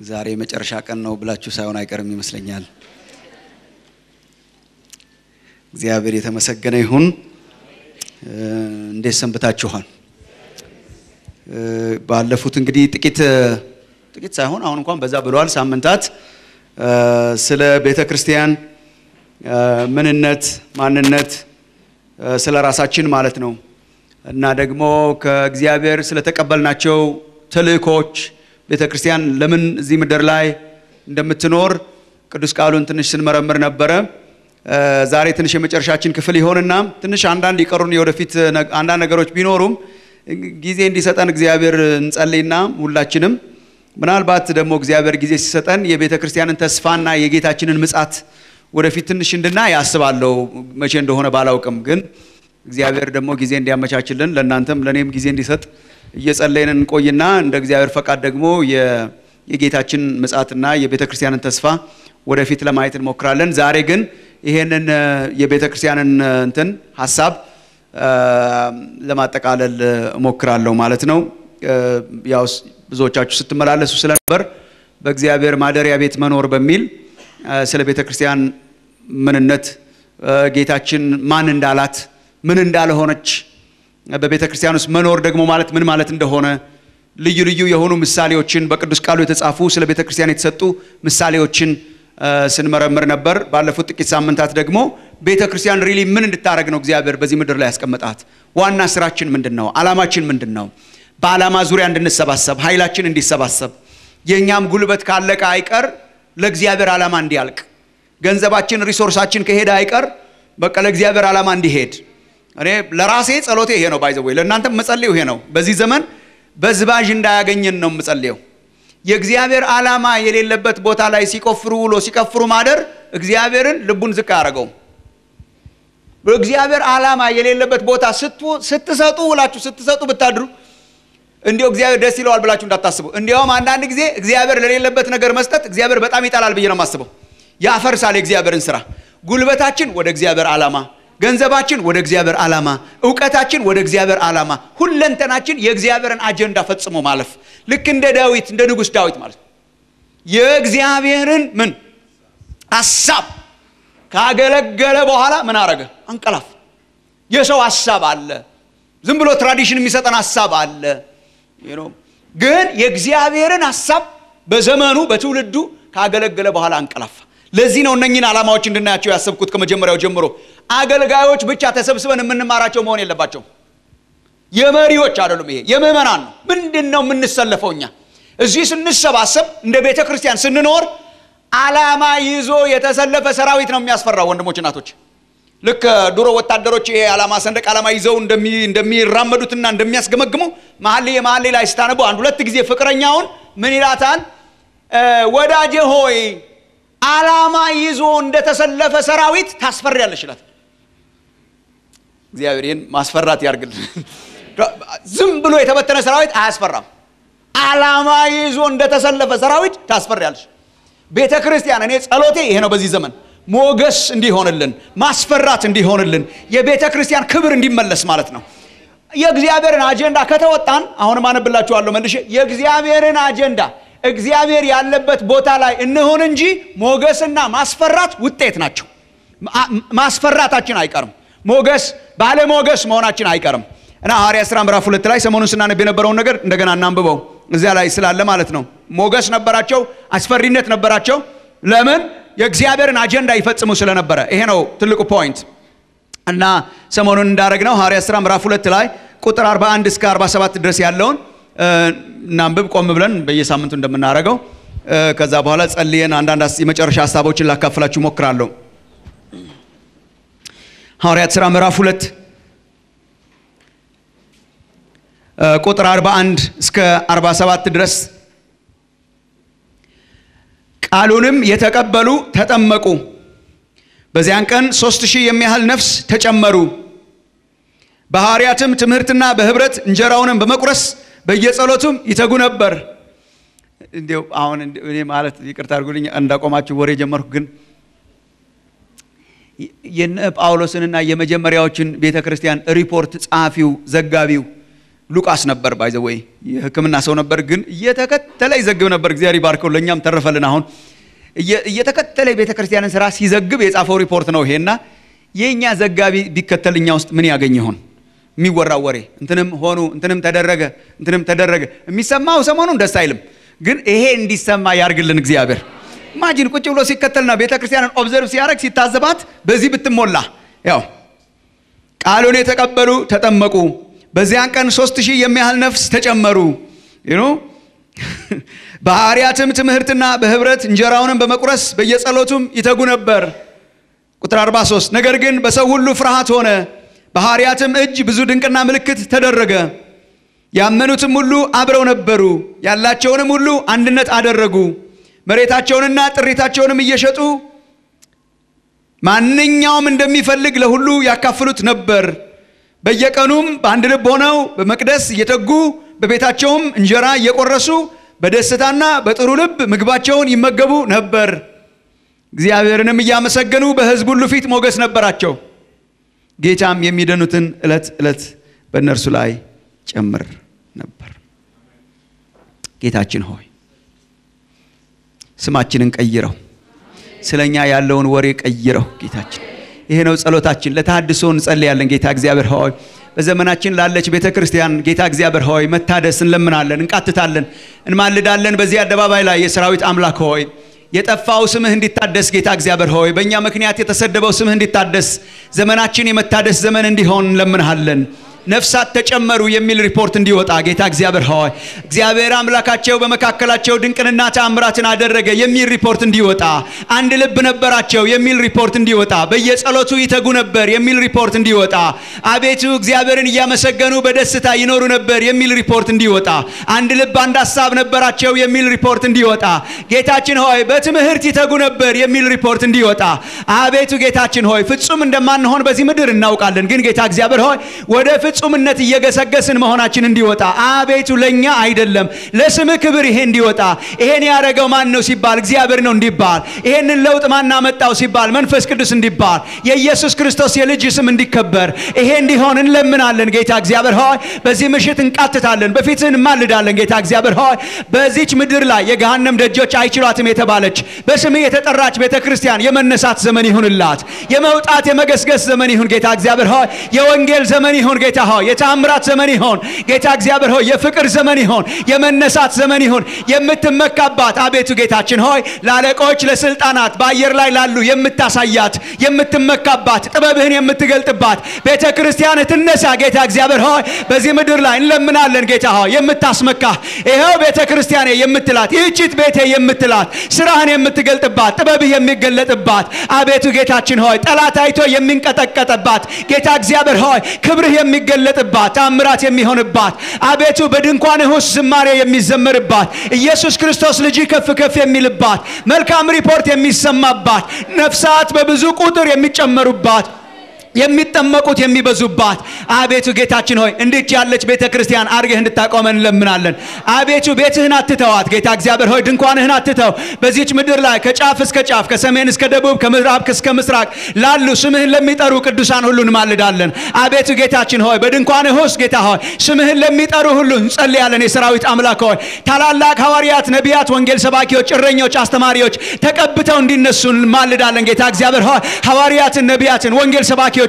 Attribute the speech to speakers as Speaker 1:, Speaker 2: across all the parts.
Speaker 1: ዛሬ መጨረሻ ቀን ነው ብላችሁ ሳይሆን አይቀርም ይመስለኛል። እግዚአብሔር የተመሰገነ ይሁን። እንዴት ሰንብታችኋል? ባለፉት እንግዲህ ጥቂት ሳይሆን አሁን እንኳን በዛ ብለዋል ሳምንታት ስለ ቤተክርስቲያን ምንነት ማንነት ስለ ራሳችን ማለት ነው እና ደግሞ ከእግዚአብሔር ስለተቀበልናቸው ተልእኮች ቤተክርስቲያን ለምን እዚህ ምድር ላይ እንደምትኖር ቅዱስ ቃሉን ትንሽ ስንመረምር ነበር። ዛሬ ትንሽ የመጨረሻችን ክፍል ይሆንና ትንሽ አንዳንድ ይቀሩን የወደፊት አንዳንድ ነገሮች ቢኖሩም ጊዜ እንዲሰጠን እግዚአብሔር እንጸልይና ሁላችንም ምናልባት ደግሞ እግዚአብሔር ጊዜ ሲሰጠን የቤተክርስቲያንን ተስፋና የጌታችንን ምጽአት ወደፊት ትንሽ እንድናይ ያስባለው መቼ እንደሆነ ባላውቅም ግን እግዚአብሔር ደግሞ ጊዜ እንዲያመቻችልን ለእናንተም ለኔም ጊዜ እንዲሰጥ እየጸለይን እንቆይና እንደ እግዚአብሔር ፈቃድ ደግሞ የጌታችን ምጽአትና የቤተክርስቲያንን ተስፋ ወደፊት ለማየት እንሞክራለን። ዛሬ ግን ይሄንን የቤተክርስቲያንን ሐሳብ ለማጠቃለል እሞክራለሁ ማለት ነው። ያው ብዙዎቻችሁ ስትመላለሱ ስለነበር በእግዚአብሔር ማደሪያ ቤት መኖር በሚል ስለ ቤተክርስቲያን ምንነት ጌታችን ማን እንዳላት ምን እንዳልሆነች በቤተክርስቲያን ውስጥ መኖር ደግሞ ማለት ምን ማለት እንደሆነ ልዩ ልዩ የሆኑ ምሳሌዎችን በቅዱስ ቃሉ የተጻፉ ስለ ቤተክርስቲያን የተሰጡ ምሳሌዎችን ስንመረምር ነበር። ባለፉት ጥቂት ሳምንታት ደግሞ ቤተክርስቲያን ሪሊ ምን እንድታረግ ነው እግዚአብሔር በዚህ ምድር ላይ ያስቀመጣት? ዋና ስራችን ምንድነው? ዓላማችን ምንድነው? በዓላማ ዙሪያ እንድንሰባሰብ ኃይላችን እንዲሰባሰብ የኛም ጉልበት ካለቀ አይቀር ለእግዚአብሔር ዓላማ እንዲያልቅ ገንዘባችን ሪሶርሳችን ከሄደ አይቀር በቃ ለእግዚአብሔር ዓላማ እንዲሄድ እኔ ለራሴ ጸሎቴ ይሄ ነው። ባይዘው ለእናንተም መጸለዩ ይሄ ነው። በዚህ ዘመን በዝባዥ እንዳያገኘን ነው መጸለዩ። የእግዚአብሔር ዓላማ የሌለበት ቦታ ላይ ሲቆፍሩ ማደር እግዚአብሔርን ልቡን ዝቅ ያደርገው። በእግዚአብሔር ዓላማ የሌለበት ቦታ ስትሰጡ ብታድሩ እንዲው እግዚአብሔር ደስ ይለዋል ብላችሁ እንዳታስቡ። እንዲያውም አንዳንድ ጊዜ እግዚአብሔር ለሌለበት ነገር መስጠት እግዚአብሔር በጣም ይጣላል ብዬ ነው ማስበው። ያፈርሳል የእግዚአብሔርን ስራ። ጉልበታችን ወደ እግዚአብሔር ዓላማ፣ ገንዘባችን ወደ እግዚአብሔር ዓላማ፣ ዕውቀታችን ወደ እግዚአብሔር ዓላማ፣ ሁለንተናችን የእግዚአብሔርን አጀንዳ ፈጽሞ ማለፍ ልክ እንደ ዳዊት እንደ ንጉስ ዳዊት ማለት የእግዚአብሔርን ምን ሐሳብ ካገለገለ በኋላ ምን አረገ? አንቀላፍ። የሰው ሐሳብ አለ፣ ዝም ብሎ ትራዲሽን የሚሰጠን ሐሳብ አለ ግን የእግዚአብሔርን ሐሳብ በዘመኑ በትውልዱ ካገለገለ በኋላ አንቀላፋ። ለዚህ ነው እነኚህን ዓላማዎች እንድናያቸው ያሰብኩት ከመጀመሪያው ጀምሮ። አገልጋዮች ብቻ ተሰብስበን የምንማራቸው መሆን የለባቸው። የመሪዎች አይደሉም። ይሄ የምእመናን ነው። ምንድነው የምንሰለፈው? እኛ እዚህ ስንሰባሰብ እንደ ቤተክርስቲያን ስንኖር ዓላማ ይዞ የተሰለፈ ሰራዊት ነው የሚያስፈራው ወንድሞች እናቶች። ልክ ድሮ ወታደሮች ይሄ ዓላማ ሰንደቅ ዓላማ ይዘው እንደሚራመዱትና እንደሚያስገመግሙ መሐሌ ላይ ስታነቡ አንድ ሁለት ጊዜ ፍቅረኛውን ምን ይላታል? ወዳጄ ሆይ ዓላማ ይዞ እንደተሰለፈ ሰራዊት ታስፈሪያለሽ ይላል። እግዚአብሔርን ማስፈራት ያርግልን። ዝም ብሎ የተበተነ ሰራዊት አያስፈራም። ዓላማ ይዞ እንደተሰለፈ ሰራዊት ታስፈሪያለሽ። ቤተክርስቲያን እኔ ጸሎቴ ይሄ ነው። በዚህ ዘመን ሞገስ እንዲሆንልን ማስፈራት እንዲሆንልን የቤተክርስቲያን ክብር እንዲመለስ ማለት ነው። የእግዚአብሔርን አጀንዳ ከተወጣን አሁን ማነብላችኋለሁ መልሼ የእግዚአብሔርን አጀንዳ እግዚአብሔር ያለበት ቦታ ላይ እንሆን እንጂ ሞገስና ማስፈራት ውጤት ናቸው። ማስፈራታችን አይቀርም። ሞገስ ባለ ሞገስ መሆናችን አይቀርም። እና ሐዋርያት ሥራ ምዕራፍ 2 ላይ ሰሞኑን ስናነብ የነበረውን ነገር እንደገና እናንብበው። እዚያ ላይ ስላለ ማለት ነው። ሞገስ ነበራቸው፣ አስፈሪነት ነበራቸው። ለምን? የእግዚአብሔርን አጀንዳ ይፈጽሙ ስለነበረ። ይሄ ነው ትልቁ ፖይንት። እና ሰሞኑን እንዳረግነው ሐዋርያት ሥራ ምዕራፍ 2 ላይ ቁጥር 41 እስከ 47 ድረስ ያለውን እናንብብ ቆም ብለን በየሳምንቱ እንደምናረገው። ከዛ በኋላ ጸልየን አንዳንድ የመጨረሻ ሐሳቦችን ላካፍላችሁ ሞክራለሁ። ሐዋርያት ሥራ ምዕራፍ 2 ቁጥር 41 እስከ 47 ድረስ ቃሉንም የተቀበሉ ተጠመቁ። በዚያን ቀን 3000 የሚያህል ነፍስ ተጨመሩ። በሐዋርያትም ትምህርትና በህብረት እንጀራውንም በመቁረስ በየጸሎቱም ይተጉ ነበር። እንዴው አሁን እኔ ማለት ይቅርታ አድርጉልኝ እንዳቆማችሁ ወሬ ጀመርኩ። ግን የነ ጳውሎስንና የመጀመሪያዎችን ቤተክርስቲያን ሪፖርት ጻፊው ዘጋቢው ሉቃስ ነበር ባይ ዘ ወይ የሕክምና ሰው ነበር ግን እየተከተለ ይዘግብ ነበር እግዚአብሔር ይባርከው ለኛም ተረፈልን አሁን እየተከተለ ቤተክርስቲያንን ስራ ሲዘግብ የጻፈው ሪፖርት ነው ይሄና የኛ ዘጋቢ ቢከተልኛ ውስጥ ምን ያገኝ ይሆን የሚወራው ወሬ እንትንም ሆኑ እንትንም ተደረገ የሚሰማው ሰሞኑን ደስ አይልም ግን ይሄ እንዲሰማ ያርግልን እግዚአብሔር ማጂን ቁጭ ብሎ ሲከተልና ቤተክርስቲያንን ኦብዘርቭ ሲያረግ ሲታዘባት በዚህ ብትሞላ ያው ቃሉን የተቀበሉ ተጠመቁ በዚያን ቀን 3000 የሚያህል ነፍስ ተጨመሩ በሐዋርያትም ትምህርትና በህብረት እንጀራውንም በመቁረስ በየጸሎቱም ይተጉ ነበር ቁጥር 43 ነገር ግን በሰው ሁሉ ፍርሃት ሆነ በሐዋርያትም እጅ ብዙ ድንቅና ምልክት ተደረገ ያመኑትም ሁሉ አብረው ነበሩ ያላቸውንም ሁሉ አንድነት አደረጉ መሬታቸውንና ጥሪታቸውንም እየሸጡ ማንኛውም እንደሚፈልግ ለሁሉ ያካፍሉት ነበር በየቀኑም በአንድ ልብ ሆነው በመቅደስ እየተጉ በቤታቸውም እንጀራ እየቆረሱ በደስታና በጥሩ ልብ ምግባቸውን ይመገቡ ነበር እግዚአብሔርንም እያመሰገኑ በሕዝብ ሁሉ ፊት ሞገስ ነበራቸው ጌታም የሚደኑትን ዕለት በእነርሱ ላይ ጨምር ነበር ጌታችን ሆይ ስማችንን ቀይረው ስለኛ ያለውን ወሬ ቀይረው ጌታችን ይሄ ነው ጸሎታችን ለታድሶ እንጸልያለን ጌታ እግዚአብሔር ሆይ በዘመናችን ላለች ቤተክርስቲያን ጌታ እግዚአብሔር ሆይ መታደስ እንለምናለን እንቃትታለን እንማልዳለን በዚህ አደባባይ ላይ የሰራዊት አምላክ ሆይ የጠፋው ስምህ እንዲታደስ ጌታ እግዚአብሔር ሆይ በእኛ ምክንያት የተሰደበው ስምህ እንዲታደስ ዘመናችን የመታደስ ዘመን እንዲሆን እንለምናለን ነፍሳት ተጨመሩ የሚል ሪፖርት እንዲወጣ ጌታ እግዚአብሔር ሆይ እግዚአብሔር አምላካቸው በመካከላቸው ድንቅንና ተአምራትን አደረገ የሚል ሪፖርት እንዲወጣ አንድ ልብ ነበራቸው የሚል ሪፖርት እንዲወጣ በየጸሎቱ ይተጉ ነበር የሚል ሪፖርት እንዲወጣ አቤቱ እግዚአብሔርን እያመሰገኑ በደስታ ይኖሩ ነበር የሚል ሪፖርት እንዲወጣ አንድ ልብ አንድ ሐሳብ ነበራቸው የሚል ሪፖርት እንዲወጣ ጌታችን ሆይ በትምህርት ይተጉ ነበር የሚል ሪፖርት እንዲወጣ አቤቱ ጌታችን ሆይ ፍጹም እንደማንሆን በዚህ ምድር እናውቃለን ግን ጌታ እግዚአብሔር ሆይ ወደ ፍጹምነት እየገሰገስን መሆናችን እንዲወጣ አቤቱ ለኛ አይደለም ለስምህ ክብር ይሄ እንዲወጣ ይሄን ያረጋው ማን ነው ሲባል እግዚአብሔር ነው እንዲባል ይሄንን ለውጥ ማን አመጣው ሲባል መንፈስ ቅዱስ እንዲባል የኢየሱስ ክርስቶስ የልጅ ስም እንዲከበር ይሄ እንዲሆን እንለምናለን ጌታ እግዚአብሔር ሆይ በዚህ ምሽት እንቃትታለን በፊትህ እንማልዳለን ጌታ እግዚአብሔር ሆይ በዚህች ምድር ላይ የገሃነም ደጆች አይችሏትም የተባለች በስምህ የተጠራች ቤተክርስቲያን የመነሳት ዘመን ይሁንላት የመውጣት የመገስገስ ዘመን ይሁን ጌታ እግዚአብሔር ሆይ የወንጌል ዘመን ይሁን ጌታ የታምራት ዘመን ይሁን ጌታ እግዚአብሔር ሆይ የፍቅር ዘመን ይሁን የመነሳት ዘመን ይሁን የምትመካባት አቤቱ ጌታችን ሆይ ለአለቆች ለስልጣናት በአየር ላይ ላሉ የምታሳያት የምትመካባት ጥበብህን የምትገልጥባት ቤተክርስቲያን ትነሳ ጌታ እግዚአብሔር ሆይ በዚህ ምድር ላይ እንለምናለን ጌታ ሆይ የምታስመካ ይሄው ቤተክርስቲያን የምትላት ይህቺት ቤቴ የምትላት ስራህን የምትገልጥባት ጥበብህ የሚገለጥባት አቤቱ ጌታችን ሆይ ጠላት አይቶ የሚንቀጠቀጥባት ጌታ እግዚአብሔር ሆይ ክብርህ የሚገለጥባት ታምራት የሚሆንባት አቤቱ በድንኳንህ ውስጥ ዝማሬ የሚዘመርባት ኢየሱስ ክርስቶስ ልጅ ከፍ ከፍ የሚልባት መልካም ሪፖርት የሚሰማባት ነፍሳት በብዙ ቁጥር የሚጨመሩባት የሚጠመቁት የሚበዙባት አቤቱ ጌታችን ሆይ እንዴት ያለች ቤተክርስቲያን አርገህ እንድታቆመን እንለምናለን አቤቱ ቤትህን አትተዋት ጌታ እግዚአብሔር ሆይ ድንኳንህን አትተው በዚህች ምድር ላይ ከጫፍ እስከ ጫፍ ከሰሜን እስከ ደቡብ ከምዕራብ እስከ ምስራቅ ላሉ ስምህን ለሚጠሩ ቅዱሳን ሁሉ እንማልዳለን አቤቱ ጌታችን ሆይ በድንኳንህ ውስጥ ጌታ ሆይ ስምህን ለሚጠሩ ሁሉ እንጸልያለን የሰራዊት አምላክ ሆይ ታላላቅ ሐዋርያት ነቢያት ወንጌል ሰባኪዎች እረኞች አስተማሪዎች ተቀብተው እንዲነሱ እንማልዳለን ጌታ እግዚአብሔር ሆይ ሐዋርያትን ነቢያትን ወንጌል ሰባኪዎች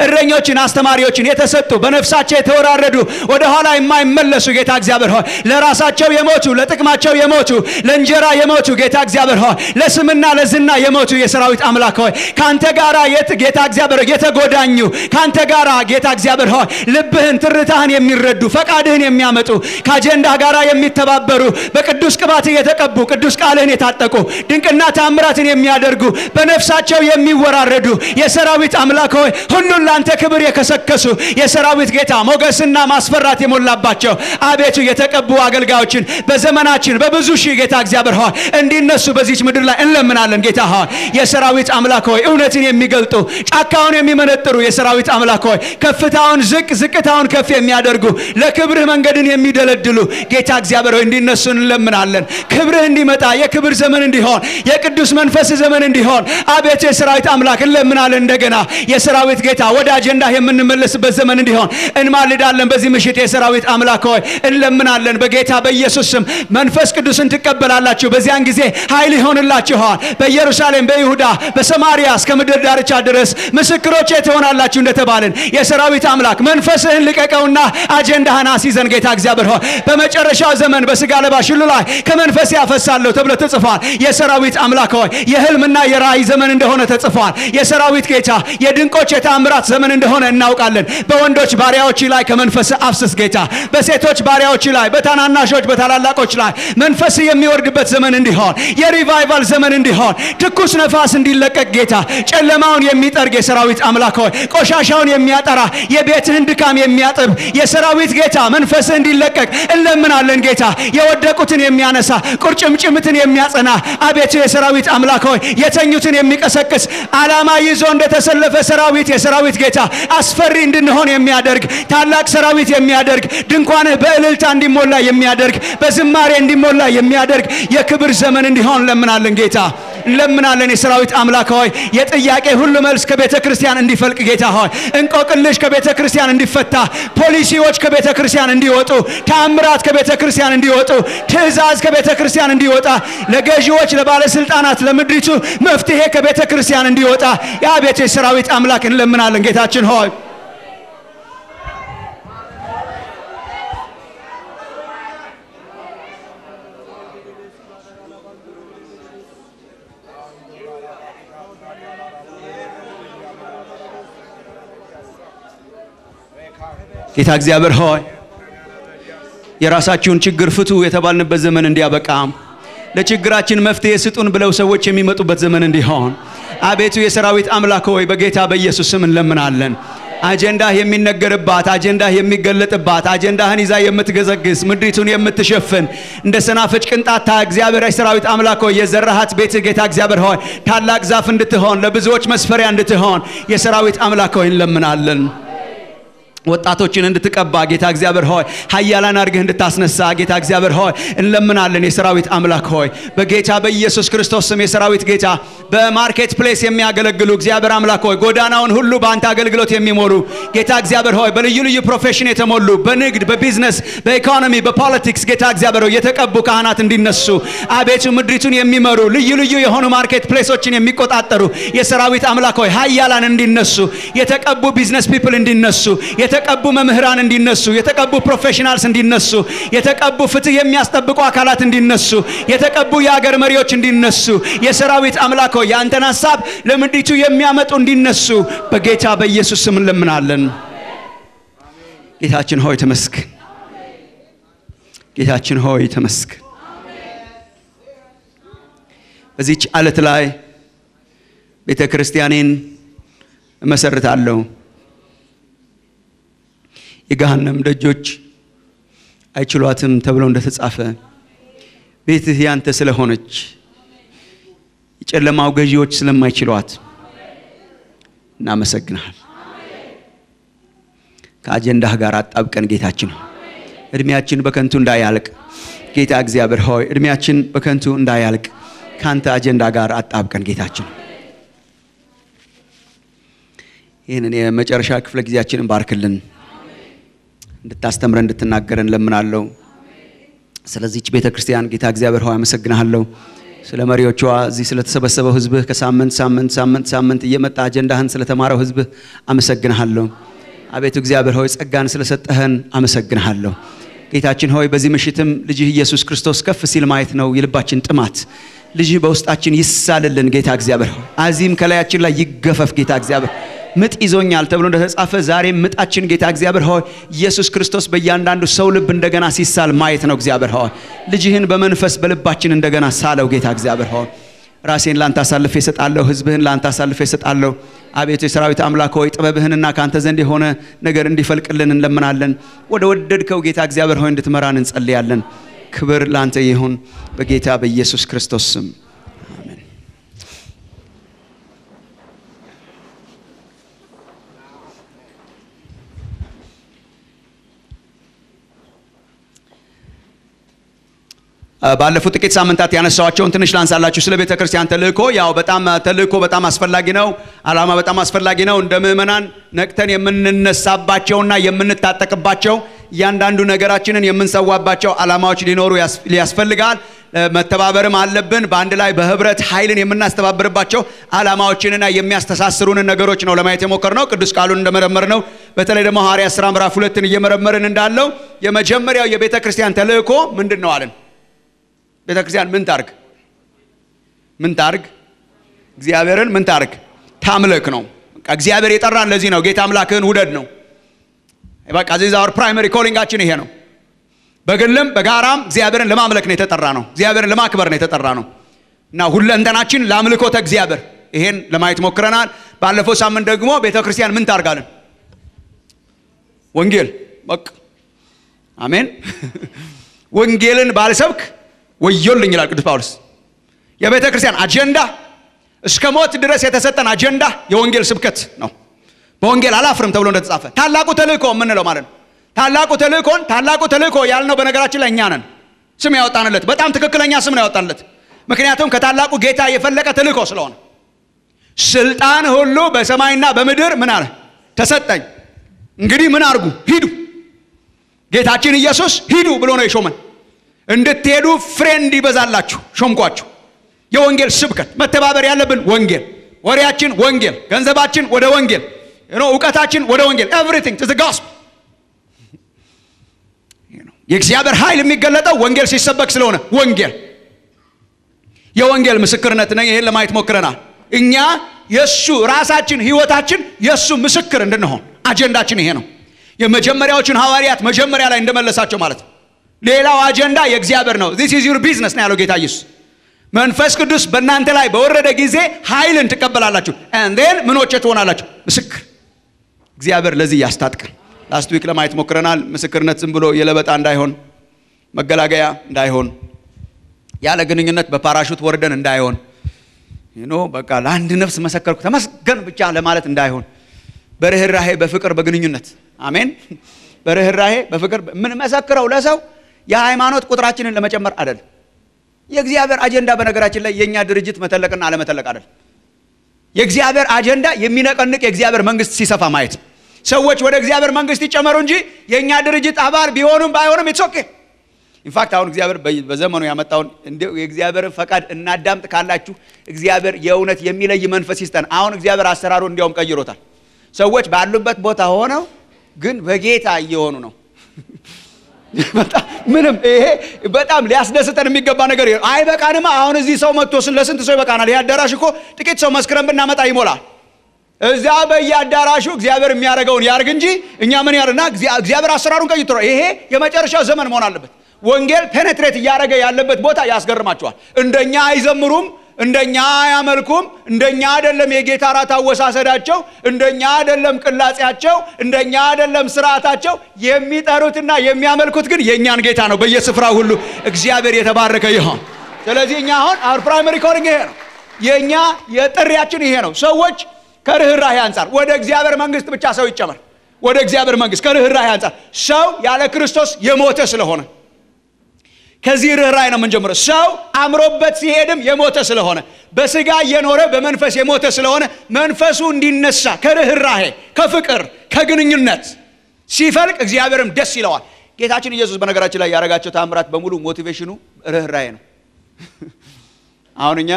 Speaker 1: እረኞችን አስተማሪዎችን የተሰጡ በነፍሳቸው የተወራረዱ ወደ ኋላ የማይመለሱ ጌታ እግዚአብሔር ሆይ ለራሳቸው የሞቱ ለጥቅማቸው የሞቱ ለእንጀራ የሞቱ ጌታ እግዚአብሔር ሆይ ለስምና ለዝና የሞቱ የሰራዊት አምላክ ሆይ ካንተ ጋራ ጌታ እግዚአብሔር የተጎዳኙ ካንተ ጋራ ጌታ እግዚአብሔር ሆይ ልብህን ትርታህን የሚረዱ ፈቃድህን የሚያመጡ ከአጀንዳ ጋራ የሚተባበሩ በቅዱስ ቅባት የተቀቡ ቅዱስ ቃልህን የታጠቁ ድንቅና ታምራትን የሚያደርጉ በነፍሳቸው የሚወራረዱ የሰራዊት አምላክ ሆይ ሁሉን ላንተ ክብር የከሰከሱ የሰራዊት ጌታ ሞገስና ማስፈራት የሞላባቸው አቤቱ የተቀቡ አገልጋዮችን በዘመናችን በብዙ ሺህ ጌታ እግዚአብሔር ሆይ እንዲነሱ በዚህች ምድር ላይ እንለምናለን ጌታ ሆይ የሰራዊት አምላክ ሆይ እውነትን የሚገልጡ ጫካውን የሚመነጥሩ የሰራዊት አምላክ ሆይ ከፍታውን ዝቅታውን ከፍ የሚያደርጉ ለክብርህ መንገድን የሚደለድሉ ጌታ እግዚአብሔር ሆይ እንዲነሱ እንለምናለን ክብርህ እንዲመጣ የክብር ዘመን እንዲሆን የቅዱስ መንፈስ ዘመን እንዲሆን አቤቱ የሰራዊት አምላክ እንለምናለን እንደገና የሰራዊት የሰራዊት ጌታ ወደ አጀንዳ የምንመለስበት ዘመን እንዲሆን እንማልዳለን። በዚህ ምሽት የሰራዊት አምላክ ሆይ እንለምናለን። በጌታ በኢየሱስ ስም መንፈስ ቅዱስን ትቀበላላችሁ። በዚያን ጊዜ ኃይል ይሆንላችኋል። በኢየሩሳሌም፣ በይሁዳ፣ በሰማሪያ እስከ ምድር ዳርቻ ድረስ ምስክሮቼ ትሆናላችሁ እንደተባልን የሰራዊት አምላክ መንፈስህን ልቀቀውና አጀንዳህን አስይዘን ጌታ እግዚአብሔር ሆይ በመጨረሻው ዘመን በስጋ ለባሽ ሁሉ ላይ ከመንፈስ ያፈሳለሁ ተብሎ ተጽፏል። የሰራዊት አምላክ ሆይ የህልምና የራእይ ዘመን እንደሆነ ተጽፏል። የሰራዊት ጌታ የድንቆች የተአምራት ዘመን እንደሆነ እናውቃለን። በወንዶች ባሪያዎች ላይ ከመንፈስ አፍስስ ጌታ፣ በሴቶች ባሪያዎች ላይ፣ በታናናሾች በታላላቆች ላይ መንፈስ የሚወርድበት ዘመን እንዲሆን፣ የሪቫይቫል ዘመን እንዲሆን፣ ትኩስ ነፋስ እንዲለቀቅ ጌታ፣ ጨለማውን የሚጠርግ የሰራዊት አምላክ ሆይ ቆሻሻውን የሚያጠራ የቤትህን ድካም የሚያጥብ የሰራዊት ጌታ መንፈስ እንዲለቀቅ እንለምናለን። ጌታ የወደቁትን የሚያነሳ ቁርጭምጭምትን የሚያጸና አቤቱ የሰራዊት አምላክ ሆይ የተኙትን የሚቀሰቅስ ዓላማ ይዞ እንደተሰለፈ ሰራዊት የሰራዊት ጌታ አስፈሪ እንድንሆን የሚያደርግ ታላቅ ሰራዊት የሚያደርግ ድንኳንህ በእልልታ እንዲሞላ የሚያደርግ በዝማሬ እንዲሞላ የሚያደርግ የክብር ዘመን እንዲሆን እንለምናለን። ጌታ እንለምናለን። የሰራዊት አምላክ ሆይ የጥያቄ ሁሉ መልስ ከቤተ ክርስቲያን እንዲፈልቅ ጌታ ሆይ እንቆቅልሽ ከቤተ ክርስቲያን እንዲፈታ፣ ፖሊሲዎች ከቤተ ክርስቲያን እንዲወጡ፣ ተአምራት ከቤተ ክርስቲያን እንዲወጡ፣ ትእዛዝ ከቤተ ክርስቲያን እንዲወጣ፣ ለገዢዎች ለባለስልጣናት ለምድሪቱ መፍትሄ ከቤተ ክርስቲያን እንዲወጣ የአቤቱ የሰራዊት አምላክ እንለምናለን። ጌታችን ሆይ ጌታ እግዚአብሔር ሆይ የራሳችሁን ችግር ፍቱ የተባልንበት ዘመን እንዲያበቃ፣ ለችግራችን መፍትሄ ስጡን ብለው ሰዎች የሚመጡበት ዘመን እንዲሆን አቤቱ የሰራዊት አምላክ ሆይ በጌታ በኢየሱስ ስም እንለምናለን። አጀንዳህ የሚነገርባት፣ አጀንዳህ የሚገለጥባት፣ አጀንዳህን ይዛ የምትገዘግስ ምድሪቱን የምትሸፍን እንደ ሰናፍጭ ቅንጣት እግዚአብሔር የሰራዊት አምላክ ሆይ የዘራሃት ቤት ጌታ እግዚአብሔር ሆይ ታላቅ ዛፍ እንድትሆን ለብዙዎች መስፈሪያ እንድትሆን የሰራዊት አምላክ ሆይ እንለምናለን። ወጣቶችን እንድትቀባ ጌታ እግዚአብሔር ሆይ ኃያላን አድርገህ እንድታስነሳ ጌታ እግዚአብሔር ሆይ እንለምናለን። የሰራዊት አምላክ ሆይ በጌታ በኢየሱስ ክርስቶስ ስም የሰራዊት ጌታ በማርኬት ፕሌስ የሚያገለግሉ እግዚአብሔር አምላክ ሆይ ጎዳናውን ሁሉ በአንተ አገልግሎት የሚሞሉ ጌታ እግዚአብሔር ሆይ በልዩ ልዩ ፕሮፌሽን የተሞሉ በንግድ፣ በቢዝነስ፣ በኢኮኖሚ፣ በፖለቲክስ ጌታ እግዚአብሔር ሆይ የተቀቡ ካህናት እንዲነሱ አቤቱ ምድሪቱን የሚመሩ ልዩ ልዩ የሆኑ ማርኬት ፕሌሶችን የሚቆጣጠሩ የሰራዊት አምላክ ሆይ ኃያላን እንዲነሱ፣ የተቀቡ ቢዝነስ ፒፕል እንዲነሱ፣ የተቀቡ መምህራን እንዲነሱ፣ የተቀቡ ፕሮፌሽናልስ እንዲነሱ፣ የተቀቡ ፍትህ የሚያስጠብቁ አካላት እንዲነሱ፣ የተቀቡ የሀገር መሪዎች እንዲነሱ የሰራዊት አምላክ ሆይ ያንተን ሐሳብ ለምድሪቱ የሚያመጡ እንዲነሱ በጌታ በኢየሱስ ስም እንለምናለን። ጌታችን ሆይ ተመስገን። ጌታችን ሆይ ተመስገን። በዚህች ዓለት ላይ ቤተ ክርስቲያኔን እመሰርታለሁ፣ የገሃነም ደጆች አይችሏትም ተብሎ እንደተጻፈ ቤትህ ያንተ ስለሆነች የጨለማው ገዢዎች ስለማይችሏት እናመሰግናለን። ከአጀንዳህ ጋር አጣብቀን ጌታችን ሆይ እድሜያችን በከንቱ እንዳያልቅ ጌታ እግዚአብሔር ሆይ እድሜያችን በከንቱ እንዳያልቅ ካንተ አጀንዳ ጋር አጣብቀን ጌታችን ይህንን የመጨረሻ ክፍለ ጊዜያችንን ባርክልን፣ እንድታስተምረን እንድትናገረን ለምናለሁ። ስለዚህ ቤተ ክርስቲያን ጌታ እግዚአብሔር ሆይ አመሰግናለሁ። ስለ መሪዎቿ እዚህ ስለተሰበሰበው ህዝብህ ከሳምንት ሳምንት ሳምንት ሳምንት እየመጣ አጀንዳህን ስለተማረው ህዝብህ አመሰግናለሁ። አቤቱ እግዚአብሔር ሆይ ጸጋን ስለሰጠህን አመሰግናለሁ። ጌታችን ሆይ በዚህ ምሽትም ልጅህ ኢየሱስ ክርስቶስ ከፍ ሲል ማየት ነው የልባችን ጥማት። ልጅህ በውስጣችን ይሳልልን ጌታ እግዚአብሔር ሆይ አዚም ከላያችን ላይ ይገፈፍ ጌታ እግዚአብሔር ምጥ ይዞኛል ተብሎ እንደተጻፈ ዛሬ ምጣችን ጌታ እግዚአብሔር ሆይ ኢየሱስ ክርስቶስ በእያንዳንዱ ሰው ልብ እንደገና ሲሳል ማየት ነው። እግዚአብሔር ሆይ ልጅህን በመንፈስ በልባችን እንደገና ሳለው ጌታ እግዚአብሔር ሆይ ራሴን ላንተ አሳልፌ እሰጣለሁ፣ ህዝብህን ላንተ አሳልፌ እሰጣለሁ። አቤቱ የሰራዊት አምላክ ሆይ ጥበብህንና ካንተ ዘንድ የሆነ ነገር እንዲፈልቅልን እንለምናለን። ወደ ወደድከው ጌታ እግዚአብሔር ሆይ እንድትመራን እንጸልያለን። ክብር ላንተ ይሁን በጌታ በኢየሱስ ክርስቶስ ስም አሜን። ባለፉት ጥቂት ሳምንታት ያነሳዋቸውን ትንሽ ላንሳላችሁ ስለ ቤተ ክርስቲያን ተልእኮ። ያው በጣም ተልእኮ በጣም አስፈላጊ ነው። ዓላማ በጣም አስፈላጊ ነው። እንደ ምእመናን ነቅተን የምንነሳባቸውና የምንታጠቅባቸው እያንዳንዱ ነገራችንን የምንሰዋባቸው ዓላማዎች ሊኖሩ ያስፈልጋል። መተባበርም አለብን። በአንድ ላይ በህብረት ኃይልን የምናስተባብርባቸው ዓላማዎችንና የሚያስተሳስሩን ነገሮች ነው ለማየት የሞከርነው። ቅዱስ ቃሉን እንደመረመርነው በተለይ ደግሞ ሐዋርያት ሥራ ምዕራፍ 2ን እየመረመርን እንዳለው የመጀመሪያው የቤተ ክርስቲያን ተልእኮ ምንድነው አለን? ቤተ ክርስቲያን ምን ታርግ? ምን ታርግ? እግዚአብሔርን ምን ታርግ? ታምልክ ነው። እግዚአብሔር የጠራን ለዚህ ነው። ጌታ አምላክህን ውደድ ነው። በቃ this is our primary calling-አችን ይሄ ነው። በግልም በጋራም እግዚአብሔርን ለማምለክ ነው የተጠራ ነው። እግዚአብሔርን ለማክበር ነው የተጠራ ነው እና ሁለንተናችን ለአምልኮተ እግዚአብሔር ይሄን ለማየት ሞክረናል። ባለፈው ሳምንት ደግሞ ቤተ ክርስቲያን ምን ታርጋለን? ወንጌል በቃ አሜን። ወንጌልን ባልሰብክ ወዮልኝ ይላል ቅዱስ ጳውሎስ። የቤተ ክርስቲያን አጀንዳ እስከ ሞት ድረስ የተሰጠን አጀንዳ የወንጌል ስብከት ነው። በወንጌል አላፍርም ተብሎ እንደተጻፈ ታላቁ ተልእኮ ምን ነው ማለት ነው? ታላቁ ተልእኮ ያልነው በነገራችን ላይ እኛ ነን ስም ያወጣንለት። በጣም ትክክለኛ ስም ነው ያወጣንለት። ምክንያቱም ከታላቁ ጌታ የፈለቀ ተልእኮ ስለሆነ ስልጣን ሁሉ በሰማይና በምድር ምን አለ ተሰጠኝ። እንግዲህ ምን አርጉ? ሂዱ። ጌታችን ኢየሱስ ሂዱ ብሎ ነው የሾመን። እንድትሄዱ ፍሬንድ ይበዛላችሁ ሾምኳችሁ። የወንጌል ስብከት መተባበር ያለብን ወንጌል፣ ወሬያችን ወንጌል፣ ገንዘባችን ወደ ወንጌል፣ ዕውቀታችን ወደ ወንጌል everything to the gospel። የእግዚአብሔር ኃይል የሚገለጠው ወንጌል ሲሰበክ ስለሆነ ወንጌል የወንጌል ምስክርነት ነው። ይሄን ለማየት ሞክረናል። እኛ የሱ ራሳችን ህይወታችን የሱ ምስክር እንድንሆን አጀንዳችን ይሄ ነው። የመጀመሪያዎቹን ሐዋርያት መጀመሪያ ላይ እንደመለሳቸው ማለት ነው። ሌላው አጀንዳ የእግዚአብሔር ነው። this is your business ነው ያለው ጌታ ኢየሱስ። መንፈስ ቅዱስ በእናንተ ላይ በወረደ ጊዜ ኃይልን ትቀበላላችሁ and then ምኖች ትሆናላችሁ? ምስክር። እግዚአብሔር ለዚህ ያስታጥቀን። ላስት ዊክ ለማየት ሞክረናል። ምስክርነት ዝም ብሎ የለበጣ እንዳይሆን፣ መገላገያ እንዳይሆን፣ ያለ ግንኙነት በፓራሹት ወርደን እንዳይሆን፣ በቃ ለአንድ ነፍስ መሰከርኩ ተመስገን ብቻ ለማለት እንዳይሆን፣ በርህራሄ በፍቅር በግንኙነት አሜን። በርህራሄ በፍቅር ምን መሰክረው ለሰው የሃይማኖት ቁጥራችንን ለመጨመር አይደል። የእግዚአብሔር አጀንዳ በነገራችን ላይ የኛ ድርጅት መተለቅና አለመተለቅ አይደል። የእግዚአብሔር አጀንዳ የሚነቀንቅ የእግዚአብሔር መንግስት ሲሰፋ ማየት። ሰዎች ወደ እግዚአብሔር መንግስት ይጨመሩ እንጂ የኛ ድርጅት አባል ቢሆኑም ባይሆኑም it's okay። ኢንፋክት አሁን እግዚአብሔር በዘመኑ ያመጣውን እንደው የእግዚአብሔርን ፈቃድ እናዳምጥ ካላችሁ እግዚአብሔር የእውነት የሚለይ መንፈስ ይስጠን። አሁን እግዚአብሔር አሰራሩ እንዲያውም ቀይሮታል። ሰዎች ባሉበት ቦታ ሆነው ግን በጌታ እየሆኑ ነው። ምንም ይሄ በጣም ሊያስደስተን የሚገባ ነገር ይሄ አይበቃንማ። አሁን እዚህ ሰው መጥቶ ለስንት ሰው ይበቃናል? ይሄ አዳራሽ እኮ ጥቂት ሰው መስክረን ብናመጣ ይሞላል። እዛ በየአዳራሹ እግዚአብሔር የሚያደርገውን ያርግ እንጂ እኛ ምን ያርና እግዚአብሔር አሰራሩን ቀይሯል። ይሄ የመጨረሻው ዘመን መሆን አለበት። ወንጌል ፔኔትሬት ያደረገ ያለበት ቦታ ያስገርማቸዋል። እንደኛ አይዘምሩም፣ እንደኛ አያመልኩም፣ እንደኛ አይደለም የጌታ ራት አወሳሰዳቸው፣ እንደኛ አይደለም ቅላጼያቸው፣ እንደኛ አይደለም ስርዓታቸው። የሚጠሩትና የሚያመልኩት ግን የኛን ጌታ ነው በየስፍራው ሁሉ። እግዚአብሔር የተባረከ ይሁን። ስለዚህ እኛ አሁን our primary calling ይሄ ነው። የኛ የጥሪያችን ይሄ ነው። ሰዎች ከርህራሄ አንፃር ወደ እግዚአብሔር መንግስት ብቻ ሰው ይጨመር። ወደ እግዚአብሔር መንግስት ከርህራሄ አንፃር ሰው ያለ ክርስቶስ የሞተ ስለሆነ ከዚህ ርህራሄ ነው የምንጀምረው። ሰው አምሮበት ሲሄድም የሞተ ስለሆነ በስጋ እየኖረ በመንፈስ የሞተ ስለሆነ መንፈሱ እንዲነሳ ከርህራሄ ከፍቅር ከግንኙነት ሲፈልቅ እግዚአብሔርም ደስ ይለዋል። ጌታችን ኢየሱስ በነገራችን ላይ ያደረጋቸው ተአምራት በሙሉ ሞቲቬሽኑ ርህራሄ ነው። አሁን እኛ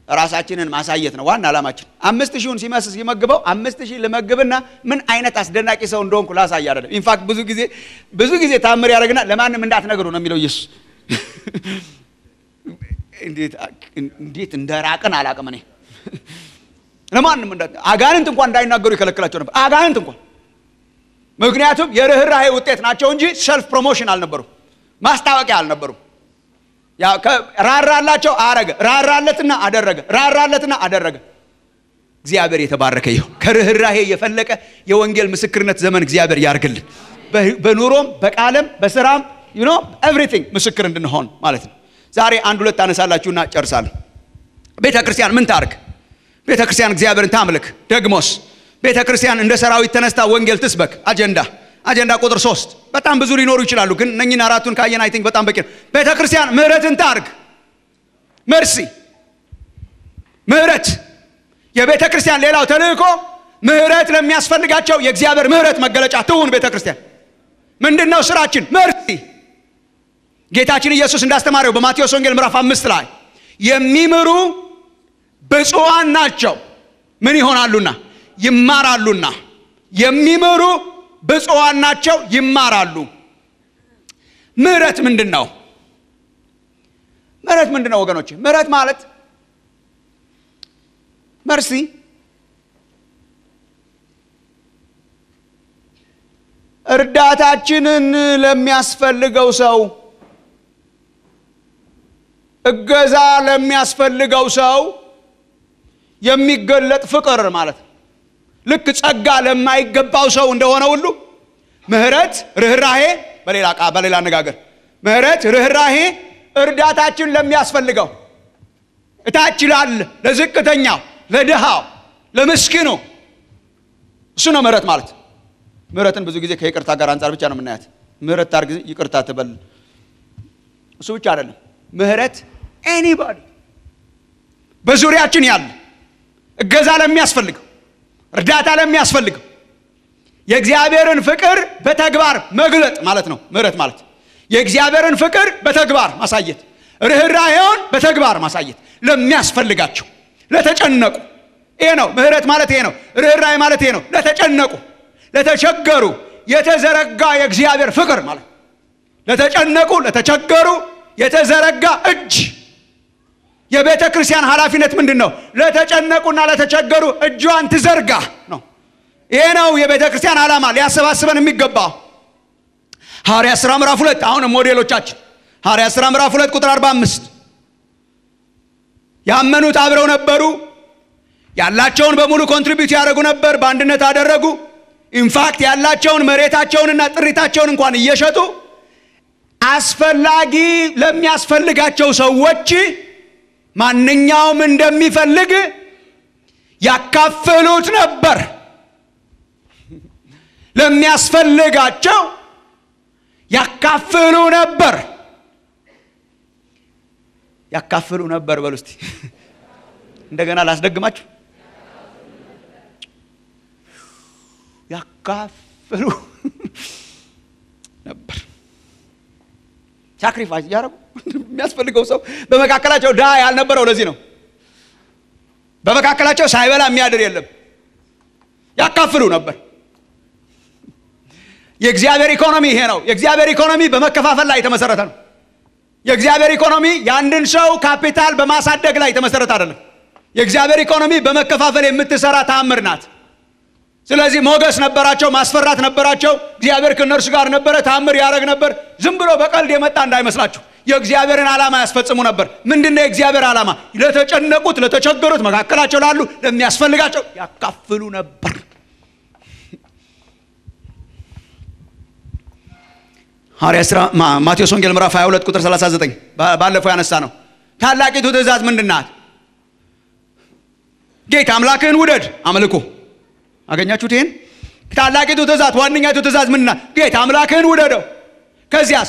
Speaker 1: ራሳችንን ማሳየት ነው ዋና ዓላማችን። 5000ን ሲመስስ ይመግበው 5000 ለመግብና ምን አይነት አስደናቂ ሰው እንደሆንኩ ላሳይ አይደለም። ኢንፋክት ብዙ ጊዜ ተአምር ያደርግና ለማንም እንዳትነግሩ ነው የሚለው ኢየሱስ። እንዴት እንደራቀን አላቅም እኔ። ለማንም አጋንንት እንኳን እንዳይናገሩ ይከለክላቸው ነበር። አጋንንት እንኳን ምክንያቱም የርህራሄ ውጤት ናቸው እንጂ ሰልፍ ፕሮሞሽን አልነበሩም፣ ማስታወቂያ አልነበሩም። ያ ራራላቸው አረገ፣ ራራለትና አደረገ። እግዚአብሔር የተባረከ ይሁን። ከርህራሄ የፈለቀ የወንጌል ምስክርነት ዘመን እግዚአብሔር ያርግልን። በኑሮም በቃለም በስራም everything ምስክር እንድንሆን ማለት ነው። ዛሬ አንድ ሁለት አነሳላችሁና ጨርሳለሁ። ቤተ ክርስቲያን ምን ታርግ? ቤተ ክርስቲያን እግዚአብሔርን ታምልክ። ደግሞስ ቤተ ክርስቲያን እንደ ሰራዊት ተነስታ ወንጌል ትስበክ። አጀንዳ አጀንዳ ቁጥር 3 በጣም ብዙ ሊኖሩ ይችላሉ ግን እነኚህን አራቱን ካየን አይ ቲንክ በጣም በቂ ነው። ቤተክርስቲያን ምህረትን ታርግ። መርሲ ምህረት የቤተክርስቲያን ሌላው ተልእኮ ምህረት ለሚያስፈልጋቸው የእግዚአብሔር ምህረት መገለጫ ትሁን ቤተክርስቲያን። ምንድነው ስራችን? መርሲ። ጌታችን ኢየሱስ እንዳስተማረው በማቴዎስ ወንጌል ምዕራፍ 5 ላይ የሚምሩ ብፁዓን ናቸው ምን ይሆናሉና? ይማራሉና። የሚምሩ ብፁዓን ናቸው ይማራሉ። ምህረት ምንድነው? ምህረት ምንድነው ወገኖች? ምህረት ማለት መርሲ እርዳታችንን ለሚያስፈልገው ሰው እገዛ ለሚያስፈልገው ሰው የሚገለጥ ፍቅር ማለት ነው። ልክ ጸጋ ለማይገባው ሰው እንደሆነ ሁሉ ምህረት ርህራሄ በሌላ አነጋገር ምህረት ርህራሄ እርዳታችን ለሚያስፈልገው እታች ላለ ለዝቅተኛው ለድሃው ለምስኪኑ እሱ ነው ምህረት ማለት። ምህረትን ብዙ ጊዜ ከይቅርታ ጋር አንፃር ብቻ ነው የምናያት። ምህረት ታርግ ይቅርታ ትበል እሱ ብቻ አይደለም። ምህረት ኤኒባዲ በዙሪያችን ያለ እገዛ ለሚያስፈልገው እርዳታ ለሚያስፈልገው የእግዚአብሔርን ፍቅር በተግባር መግለጥ ማለት ነው ምህረት ማለት። የእግዚአብሔርን ፍቅር በተግባር ማሳየት፣ ርህራሄውን በተግባር ማሳየት ለሚያስፈልጋቸው ለተጨነቁ። ይሄ ነው ምህረት ማለት። ይሄ ነው ርህራሄ ማለት። ይሄ ነው ለተጨነቁ ለተቸገሩ የተዘረጋ የእግዚአብሔር ፍቅር ማለት። ለተጨነቁ ለተቸገሩ የተዘረጋ እጅ። የቤተ ክርስቲያን ኃላፊነት ምንድነው? ለተጨነቁና ለተቸገሩ እጇን ትዘርጋ ነው። ይሄ ነው የቤተ ክርስቲያን ዓላማ ሊያሰባስበን የሚገባው። ሐዋርያት ሥራ ምዕራፍ 2 አሁን ሞዴሎቻችን ሐዋርያት ሥራ ምዕራፍ 2 ቁጥር 45 ያመኑት አብረው ነበሩ፣ ያላቸውን በሙሉ ኮንትሪቢዩት ያደርጉ ነበር፣ በአንድነት አደረጉ። ኢንፋክት ያላቸውን መሬታቸውንና ጥሪታቸውን እንኳን እየሸጡ አስፈላጊ ለሚያስፈልጋቸው ሰዎች ማንኛውም እንደሚፈልግ ያካፍሉት ነበር። ለሚያስፈልጋቸው ያካፍሉ ነበር። ያካፍሉ ነበር በሉ እስቲ እንደገና ላስደግማችሁ። ያካፍሉ ነበር። ሳክሪፋይስ ያደረጉ የሚያስፈልገው ሰው በመካከላቸው ዳ ያልነበረው ለዚህ ነው። በመካከላቸው ሳይበላ የሚያድር የለም። ያካፍሉ ነበር። የእግዚአብሔር ኢኮኖሚ ይሄ ነው። የእግዚአብሔር ኢኮኖሚ በመከፋፈል ላይ የተመሰረተ ነው። የእግዚአብሔር ኢኮኖሚ የአንድን ሰው ካፒታል በማሳደግ ላይ የተመሰረተ አይደለም። የእግዚአብሔር ኢኮኖሚ በመከፋፈል የምትሰራ ተአምር ናት። ስለዚህ ሞገስ ነበራቸው፣ ማስፈራት ነበራቸው። እግዚአብሔር ከነርሱ ጋር ነበረ፣ ተአምር ያደርግ ነበር። ዝም ብሎ በቀልድ የመጣ እንዳይመስላችሁ። የእግዚአብሔርን ዓላማ ያስፈጽሙ ነበር። ምንድነው የእግዚአብሔር ዓላማ? ለተጨነቁት፣ ለተቸገሩት፣ መካከላቸው ላሉ ለሚያስፈልጋቸው ያካፍሉ ነበር። ሐዋርያት ሥራ ማቴዎስ ወንጌል ምዕራፍ 22 ቁጥር 39 ባለፈው ያነሳ ነው። ታላቂቱ ትእዛዝ ምንድናት? ጌታ አምላክህን ውደድ አምልኮ። አገኛችሁት? ይሄን ታላቂቱ ትእዛዝ ዋነኛይቱ ትእዛዝ ምንድናት? ጌታ አምላክህን ውደደው። ከዚያስ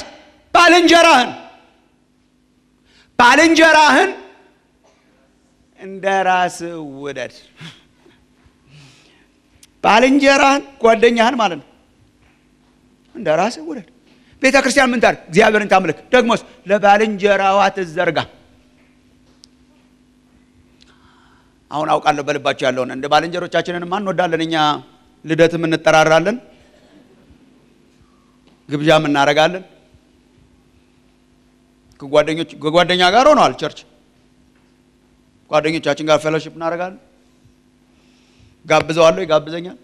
Speaker 1: ባልንጀራህን እንደራስህ ውደድ። ባልንጀራህን ጓደኛህን ማለት ነው እንደራስህ ውደድ። ቤተ ክርስቲያን ምን ታርግ? እግዚአብሔርን ታምልክ። ደግሞስ ለባልንጀራዋ ትዘርጋ። አሁን አውቃለሁ በልባችሁ ያለውን እንደ ባልንጀሮቻችንን ማን እንወዳለን? እኛ ልደትም እንጠራራለን፣ ግብዣም እናረጋለን። ከጓደኛ ጋር ሆነዋል ቸርች ጓደኞቻችን ጋር ፌሎሺፕ እናረጋለን። ጋብዘዋለሁ፣ ይጋብዘኛል።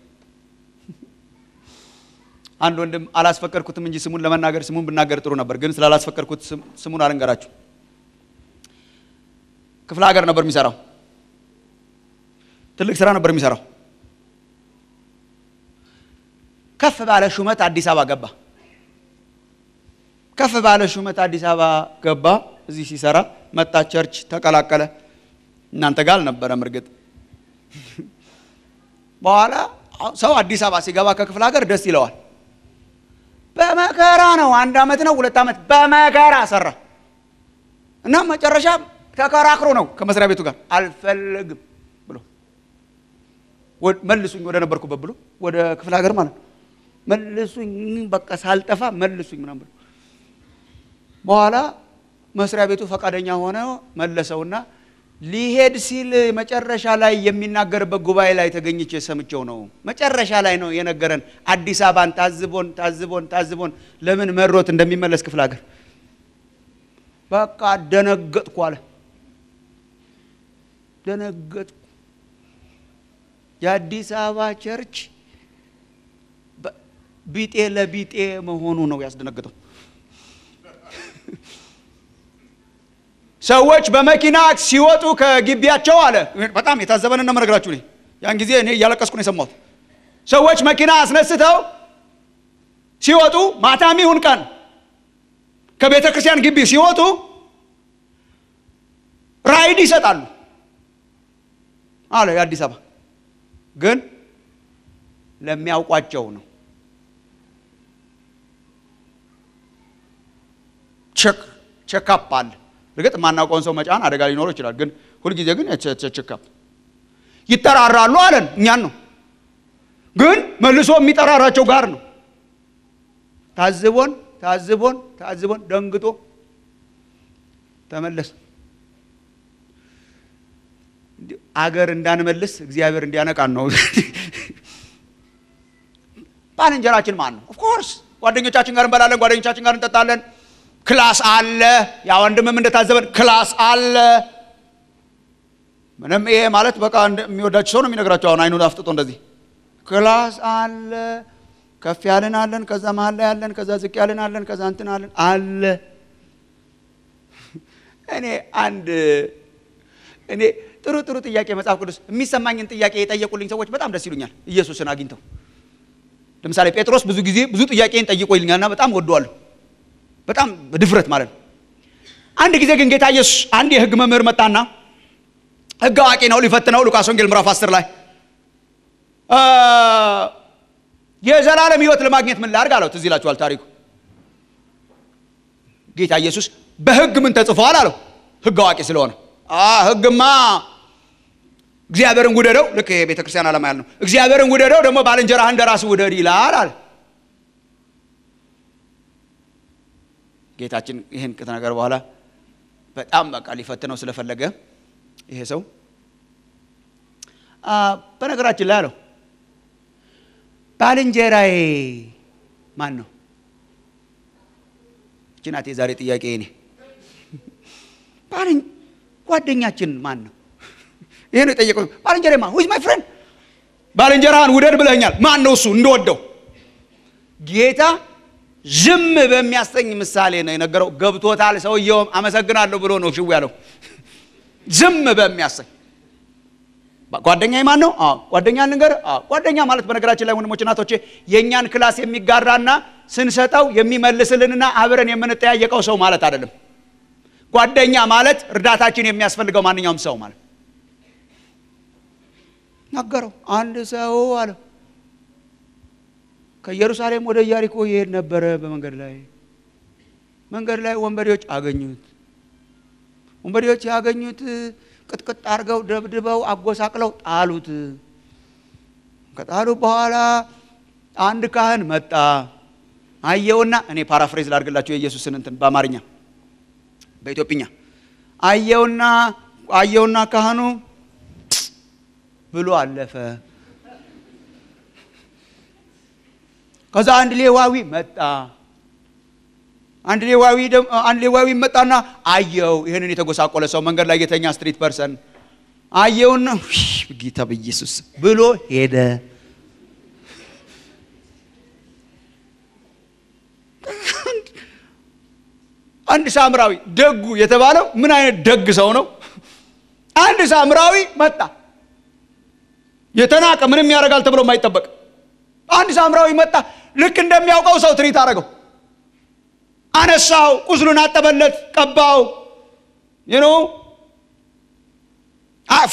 Speaker 1: አንድ ወንድም አላስፈቀድኩትም እንጂ ስሙን ለመናገር ስሙን ብናገር ጥሩ ነበር፣ ግን ስላላስፈቀድኩት ስሙን አልንገራችሁ። ክፍለ ሀገር ነበር የሚሰራው፣ ትልቅ ስራ ነበር የሚሰራው። ከፍ ባለ ሹመት አዲስ አበባ ገባ። ከፍ ባለ ሹመት አዲስ አበባ ገባ። እዚህ ሲሰራ መጣ፣ ቸርች ተቀላቀለ። እናንተ ጋር አልነበረም እርግጥ። በኋላ ሰው አዲስ አበባ ሲገባ ከክፍለ ሀገር ደስ ይለዋል። በመከራ ነው 1 ዓመት ነው 2 ዓመት በመከራ ሰራ እና መጨረሻ ተከራክሮ ነው ከመስሪያ ቤቱ ጋር አልፈልግም ብሎ መልሱኝ ወደ ነበርኩበት ብሎ ወደ ክፍለ ሀገር ማለት መልሱኝ በቃ ሳልጠፋ መልሱኝ ምናምን ብሎ በኋላ መስሪያ ቤቱ ፈቃደኛ ሆነ መለሰውና ሊሄድ ሲል መጨረሻ ላይ የሚናገርበት ጉባኤ ላይ ተገኝቼ ሰምቼው ነው መጨረሻ ላይ ነው የነገረን አዲስ አበባን ታዝቦን ለምን መሮት እንደሚመለስ ክፍለ ሀገር በቃ ደነገጥኩ አለ ደነገጥኩ የአዲስ አበባ ቸርች ቢጤ ለቢጤ መሆኑ ነው ያስደነገጠው ሰዎች በመኪና ሲወጡ ከግቢያቸው አለ በጣም የታዘበንና መነግራችሁ ነኝ ያን ጊዜ እኔ ያለቀስኩ ነው የሰማሁት ሰዎች መኪና አስነስተው ሲወጡ ማታም ይሁን ቀን ከቤተ ክርስቲያን ግቢ ሲወጡ ራይድ ይሰጣሉ አለ የአዲስ አበባ ግን ለሚያውቋቸው ነው ቼክ አፕ አለ እርግጥ ማናውቀውን ሰው መጫን አደጋ ሊኖር ይችላል ግን ሁሉ ጊዜ ግን ቼክ አፕ ይተራራሉ አለን እኛን ነው ግን መልሶ የሚጠራራቸው ጋር ነው ታዝቦን ደንግጦ ተመለሰ አገር እንዳንመልስ እግዚአብሔር እንዲያነቃን ነው ባልንጀራችን ማን ነው ኦፍ ኮርስ ጓደኞቻችን ጋር እንበላለን ጓደኞቻችን ጋር እንጠጣለን ክላስ አለ ያ ወንድምም እንደታዘበን ክላስ አለ ምንም ይሄ ማለት በቃ የሚወዳችሁ ሰው ነው የሚነግራችሁ አሁን አይኑን አፍጥጦ እንደዚህ ክላስ አለ ከፍ ያለን አለን ከዛ መሃል ላይ አለን ከዛ ዝቅ ያለን አለን ከዛ እንትን አለ እኔ ጥሩ ጥያቄ መጽሐፍ ቅዱስ የሚሰማኝን ጥያቄ የጠየቁልኝ ሰዎች በጣም ደስ ይሉኛል ኢየሱስን አግኝተው ለምሳሌ ጴጥሮስ ብዙ ጊዜ ብዙ ጥያቄን ጠይቆልኛልና በጣም ወደዋለሁ በጣም ድፍረት ማለት ነው አንድ ጊዜ ግን ጌታ ኢየሱስ አንድ የሕግ መምህር መጣና ሕግ አዋቂ ነው ሊፈትነው ሉቃስ ወንጌል ምዕራፍ 10 ላይ የዘላለም ሕይወት ለማግኘት ምን ላድርግ አለው ትዝ ይላችኋል ታሪኩ ጌታ ኢየሱስ በሕግ ምን ተጽፏል አለው ሕግ አዋቂ ስለሆነ ሕግማ እግዚአብሔርን ውደደው ልክ ይሄ ቤተክርስቲያን ዓላማ ያለው እግዚአብሔርን ውደደው ደግሞ ባልንጀራህን እንደራስህ ውደድ ይላል አለ ጌታችን ይሄን ከተናገረ በኋላ በጣም በቃ ሊፈትነው ስለፈለገ ይሄ ሰው በነገራችን ላይ አለው ባልንጀራዬ ማን ነው ጭናቴ ዛሬ ጥያቄ እኔ ጓደኛችን ማን ነው ይሄ ነው የጠየቀው ባልንጀራዬ ማን who is my friend ባልንጀራህን ውደድ ብለኛል ማን ነው እሱ እንደወደው ጌታ ዝም በሚያስተኝ ምሳሌ ነው የነገረው ገብቶታል ሰውየው አመሰግናለሁ ብሎ ነው ሽው ያለው ዝም በሚያስተኝ ጓደኛዬ ማን ነው ጓደኛ ልንገር ጓደኛ ማለት በነገራችን ላይ ወንድሞችና እህቶቼ የኛን ክላስ የሚጋራና ስንሰጠው የሚመልስልንና አብረን የምንጠያየቀው ሰው ማለት አይደለም ጓደኛ ማለት እርዳታችን የሚያስፈልገው ማንኛውም ሰው ማለት ነገረው አንድ ሰው አለ ከኢየሩሳሌም ወደ ኢያሪኮ ይሄድ ነበር በመንገድ ላይ ወንበዴዎች ያገኙት ቅጥቅጥ አርገው ደብድበው አጎሳቅለው ጣሉት ከጣሉ በኋላ አንድ ካህን መጣ አየውና እኔ ፓራፍሬዝ ላድርግላችሁ የኢየሱስን እንትን በአማርኛ በኢትዮጵኛ አየውና ካህኑ ብሎ አለፈ ከዛ አንድ ሌዋዊ መጣና አየው ይሄንን የተጎሳቆለ ሰው መንገድ ላይ የተኛ ስትሪት ፐርሰን አየውና ጌታ በኢየሱስ ብሎ ሄደ አንድ ሳምራዊ ደጉ የተባለው ምን አይነት ደግ ሰው ነው አንድ ሳምራዊ መጣ የተናቀ ምንም ያረጋል ተብሎ ማይጠበቅ አንድ ሳምራዊ መጣ ልክ እንደሚያውቀው ሰው ትሪት አረገው አነሳው ቁስሉን አጠበለት ቀባው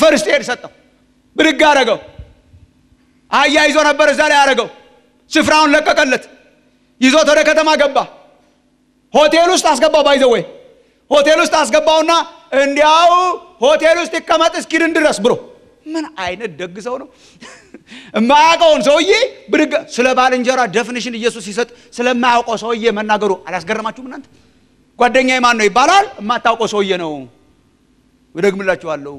Speaker 1: ፈርስት ኤድ ሰጠው ብድግ አረገው አያይዞ ነበር እዛ ላይ አረገው ስፍራውን ለቀቀለት ይዞት ወደ ከተማ ገባ። ሆቴል ውስጥ አስገባው። ባይዘው ሆቴል ውስጥ አስገባውና እንዲያው ሆቴል ውስጥ ይቀመጥ እስኪድን ድረስ ብሎ። ምን አይነት ደግ ሰው ነው! የማያውቀውን ሰውዬ ብድግ ስለ ባልንጀራ ዴፊኒሽን ኢየሱስ ሲሰጥ ስለማያውቀው ሰውዬ መናገሩ አላስገረማችሁም እናንተ? ጓደኛዬ ማን ነው ይባላል፣ የማታውቀው ሰውዬ ነው። እደግምላችኋለሁ፣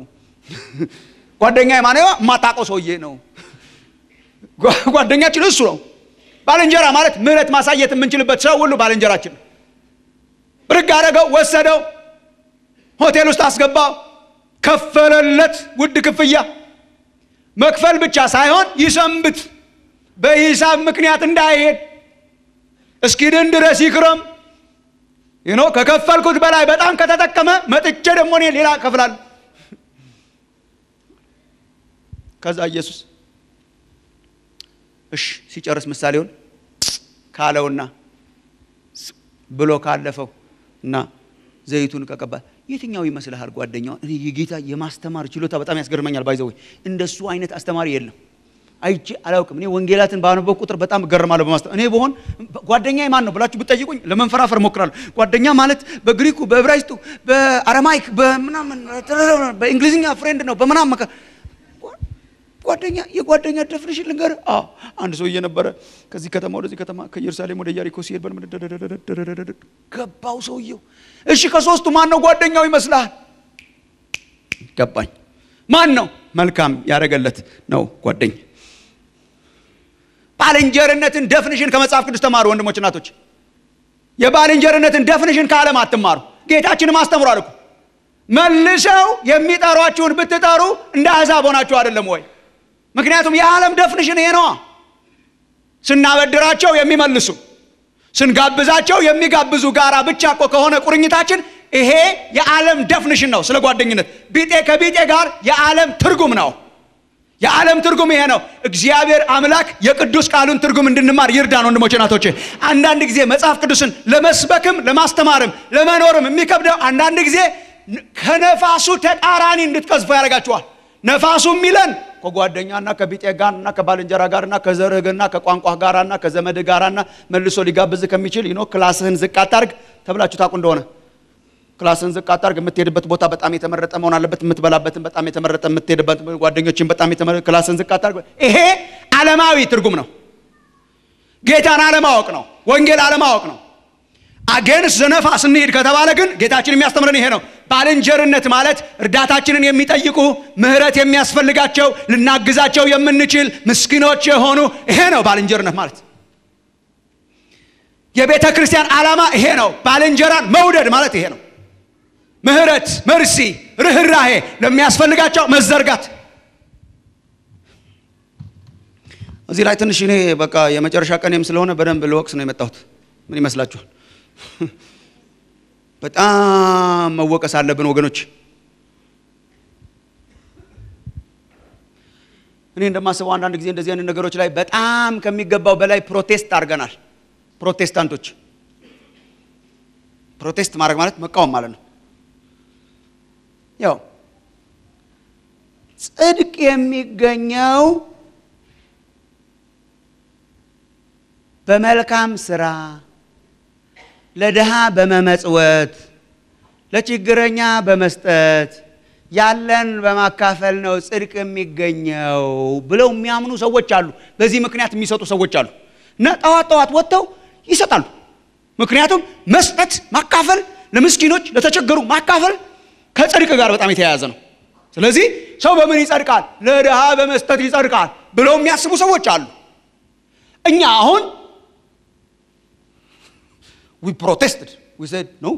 Speaker 1: ጓደኛዬ ማን ነው? የማታውቀው ሰውዬ ነው። ጓደኛችን እሱ ነው። ባልንጀራ ማለት ምህረት ማሳየት የምንችልበት ሰው ሁሉ ባልንጀራችን ነው። ብድግ አደረገው፣ ወሰደው፣ ሆቴል ውስጥ አስገባው፣ ከፈለለት ውድ ክፍያ። መክፈል ብቻ ሳይሆን ይሰንብት፣ በሂሳብ ምክንያት እንዳይሄድ እስኪድን ድረስ ይክረም። ከከፈልኩት በላይ በጣም ከተጠቀመ መጥቼ ደግሞ እኔ ሌላ ከፍላለሁ። ከዛ ኢየሱስ እሺ ሲጨርስ ምሳሌውን ካለውና ብሎ ካለፈው እና ዘይቱን ከቀባ የትኛው ይመስልሃል ጓደኛው? እኔ የጌታ የማስተማር ችሎታ በጣም ያስገርመኛል። ባይዘው እንደሱ አይነት አስተማሪ የለም። አይቼ አላውቅም። እኔ ወንጌላትን ባነበብኩ ቁጥር በጣም ገርማለሁ በማስተማር። እኔ በሆን ጓደኛዬ ማን ነው ብላችሁ ብትጠይቁኝ ለመንፈራፈር ሞክራለሁ። ጓደኛ ማለት በግሪኩ፣ በዕብራይስጡ፣ በአረማይክ፣ በምናምን በእንግሊዝኛ ፍሬንድ ነው በምናምን ጓደኛ የጓደኛ ዴፊኒሽን ልንገር። አንድ ሰውዬ ነበረ ከዚህ ከተማ ወደዚህ ከተማ ከኢየሩሳሌም ወደ ኢያሪኮ ሲሄድ ገባው ሰውዬው። እሺ ከሶስቱ ማን ነው ጓደኛው ይመስላል? ገባኝ። ማን ነው? መልካም ያደረገለት ነው ጓደኛ። ባልንጀርነትን ዴፊኒሽን ከመጽሐፍ ቅዱስ ተማሩ ወንድሞች እናቶች። የባልንጀርነትን ዴፊኒሽን ከዓለም አትማሩ። ጌታችንም አስተምሯል እኮ መልሰው የሚጠሯችሁን ብትጠሩ እንደ አሕዛብ ሆናችሁ አይደለም ወይ? ምክንያቱም የዓለም ዴፊኒሽን ይሄ ነው። ስናበድራቸው የሚመልሱ፣ ስንጋብዛቸው የሚጋብዙ ጋራ ብቻ እኮ ከሆነ ቁርኝታችን ይሄ የዓለም ዴፊኒሽን ነው። ስለ ጓደኝነት ቢጤ ከቢጤ ጋር የዓለም ትርጉም ነው። የዓለም ትርጉም ይሄ ነው። እግዚአብሔር አምላክ የቅዱስ ቃሉን ትርጉም እንድንማር ይርዳን ወንድሞቼ እናቶቼ። አንዳንድ ጊዜ መጽሐፍ ቅዱስን ለመስበክም ለማስተማርም ለመኖርም የሚከብደው አንዳንድ ጊዜ ከነፋሱ ተቃራኒ እንድትቀዝፉ ያደርጋችኋል። ነፋሱ የሚለን ከጓደኛና ከቢጤ ጋርና ከባልንጀራ ጋርና ከዘርህና ከቋንቋህ ጋርና ከዘመድህ ጋርና መልሶ ሊጋብዝ ከሚችል ክላስህን ዝቅ አታርግ ተብላችሁ ታውቁ እንደሆነ ክላስህን ዝቅ አታርግ፣ የምትሄድበት ቦታ በጣም የተመረጠ መሆን አለበት፣ የምትበላበትን በጣም የተመረጠ፣ የምትሄድበት ጓደኞችን በጣም የተመረጠ፣ ክላስህን ዝቅ አታርግ። ይሄ ዓለማዊ ትርጉም ነው። ጌታን አለማወቅ ነው። ወንጌል አለማወቅ ነው። አገንስ ዘነፋስ እንሂድ ከተባለ ግን ጌታችን የሚያስተምረን ይሄ ነው። ባልንጀርነት ማለት እርዳታችንን የሚጠይቁ ምህረት የሚያስፈልጋቸው ልናግዛቸው የምንችል ምስኪኖች የሆኑ ይሄ ነው ባልንጀርነት ማለት። የቤተ ክርስቲያን ዓላማ ይሄ ነው። ባልንጀራን መውደድ ማለት ይሄ ነው። ምህረት፣ መርሲ፣ ርህራሄ ለሚያስፈልጋቸው መዘርጋት። እዚህ ላይ ትንሽ እኔ በቃ የመጨረሻ ቀኔም ስለሆነ በደንብ ልወቅስ ነው የመጣሁት። ምን ይመስላችኋል? በጣም መወቀስ አለብን ወገኖች። እኔ እንደማስበው አንዳንድ ጊዜ እንደዚህ አይነት ነገሮች ላይ በጣም ከሚገባው በላይ ፕሮቴስት አድርገናል። ፕሮቴስታንቶች ፕሮቴስት ማድረግ ማለት መቃወም ማለት ነው። ያው ጽድቅ የሚገኘው በመልካም ስራ፣ ለድሃ በመመጽወት፣ ለችግረኛ በመስጠት፣ ያለን በማካፈል ነው ጽድቅ የሚገኘው ብለው የሚያምኑ ሰዎች አሉ። በዚህ ምክንያት የሚሰጡ ሰዎች አሉ እና ጠዋት ወጥተው ይሰጣሉ። ምክንያቱም መስጠት፣ ማካፈል፣ ለምስኪኖች ለተቸገሩ ማካፈል ከጽድቅ ጋር በጣም የተያያዘ ነው። ስለዚህ ሰው በምን ይጸድቃል? ለድሃ በመስጠት ይጸድቃል ብለው የሚያስቡ ሰዎች አሉ። እኛ አሁን we protested, we said no.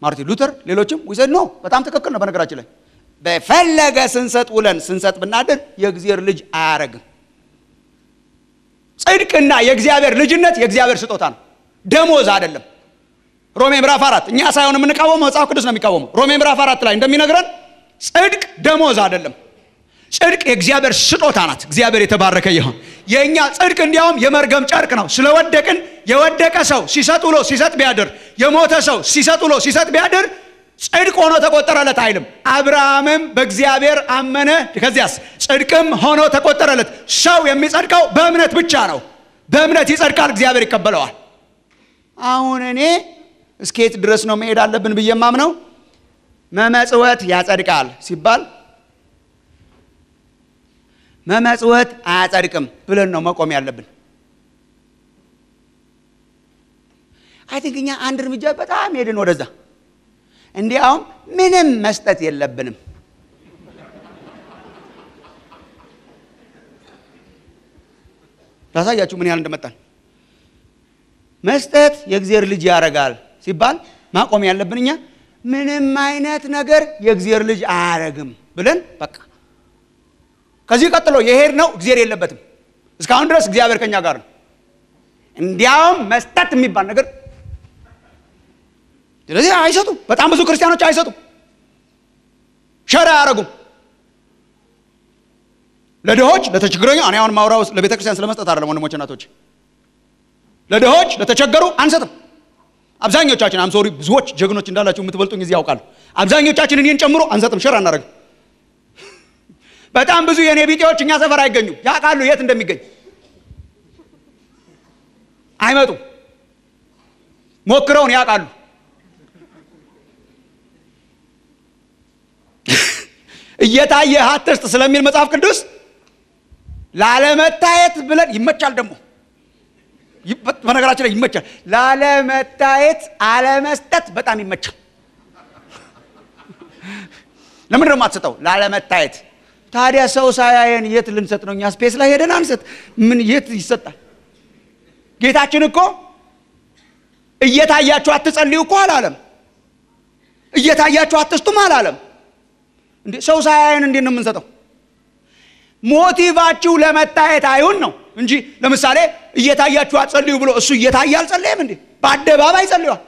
Speaker 1: ማርቲን ሉተር ሌሎችም we said no። በጣም ትክክል ነው። በነገራችን ላይ በፈለገ ስንሰጥ ብናድር የእግዚአብሔር ልጅ አያረግም። ጽድቅና የእግዚአብሔር ልጅነት የእግዚአብሔር ስጦታ ነው፣ ደሞዝ አይደለም። ሮሜ ምዕራፍ 4 እኛ ሳይሆን የምንቃወመው መጽሐፍ ቅዱስ ነው የሚቃወመው። ሮሜ ምዕራፍ 4 ላይ እንደሚነግረን ጽድቅ ደሞዝ አይደለም። ጽድቅ የእግዚአብሔር ስጦታ ናት። እግዚአብሔር የተባረከ ይሁን። የኛ ጽድቅ እንዲያውም የመርገም ጨርቅ ነው። ስለወደቅን የወደቀ ሰው ሲሰጥ ውሎ ሲሰጥ ቢያድር፣ የሞተ ሰው ሲሰጥ ውሎ ሲሰጥ ቢያድር ጽድቅ ሆኖ ተቆጠረለት አይልም። አብርሃምም በእግዚአብሔር አመነ፣ ከዚያስ ጽድቅም ሆኖ ተቆጠረለት። ሰው የሚጸድቀው በእምነት ብቻ ነው። በእምነት ይጸድቃል፣ እግዚአብሔር ይቀበለዋል። አሁን እኔ እስከየት ድረስ ነው መሄድ አለብን ብዬ ማምነው? መመጽወት ያጸድቃል ሲባል መመጽወት አያጸድቅም ብለን ነው መቆም ያለብን። አይ ቲንክ እኛ አንድ እርምጃ በጣም ሄድን ወደዛ። እንዲያውም ምንም መስጠት የለብንም። ታሳያችሁ ምን ያህል እንደመጣን። መስጠት የእግዚአብሔር ልጅ ያረጋል ሲባል ማቆም ያለብን እኛ ምንም አይነት ነገር የእግዚአብሔር ልጅ አያረግም ብለን በቃ ከዚህ ቀጥሎ የሄድ ነው እግዚአብሔር የለበትም። እስካሁን ድረስ እግዚአብሔር ከኛ ጋር ነው። እንዲያውም መስጠት የሚባል ነገር ስለዚህ አይሰጡም። በጣም ብዙ ክርስቲያኖች አይሰጡም፣ ሸራ አያረጉም። ለድሆች ለተቸገረኛ እኔ አሁን ማውራው ለቤተ ክርስቲያን ስለመስጠት አይደለም ወንድሞች እናቶች። ለድሆች ለተቸገሩ አንሰጥም። አብዛኞቻችን አም ሶሪ ብዙዎች ጀግኖች እንዳላችሁ የምትበልጡኝ እዚህ ያውቃሉ። አብዛኞቻችን እኔን ጨምሮ አንሰጥም፣ ሸራ አናረግም። በጣም ብዙ የኔ ቢጤዎች እኛ ሰፈር አይገኙም። ያውቃሉ የት እንደሚገኝ አይመጡም። ሞክረውን ያውቃሉ። እየታየህ አትስጥ ስለሚል መጽሐፍ ቅዱስ ላለመታየት ብለን ይመቻል። ደግሞ በነገራችን ላይ ይመቻል። ላለመታየት አለመስጠት በጣም ይመቻል። ለምን ነው የማትሰጠው? ላለመታየት። ታዲያ ሰው ሳያየን የት ልንሰጥ ነው? እኛ ስፔስ ላይ ሄደን አንሰጥ። ምን የት ይሰጣል? ጌታችን እኮ እየታያችሁ አትጸልዩ እኮ አላለም። እየታያችሁ አትስጡም አላለም። እንዴ ሰው ሳያየን እንዴት ነው የምንሰጠው? ሞቲቫችሁ ለመታየት አይሁን ነው እንጂ ለምሳሌ እየታያችሁ አትጸልዩ ብሎ እሱ እየታየ አልጸለየም እንዴ? በአደባባይ ጸልዩዋል።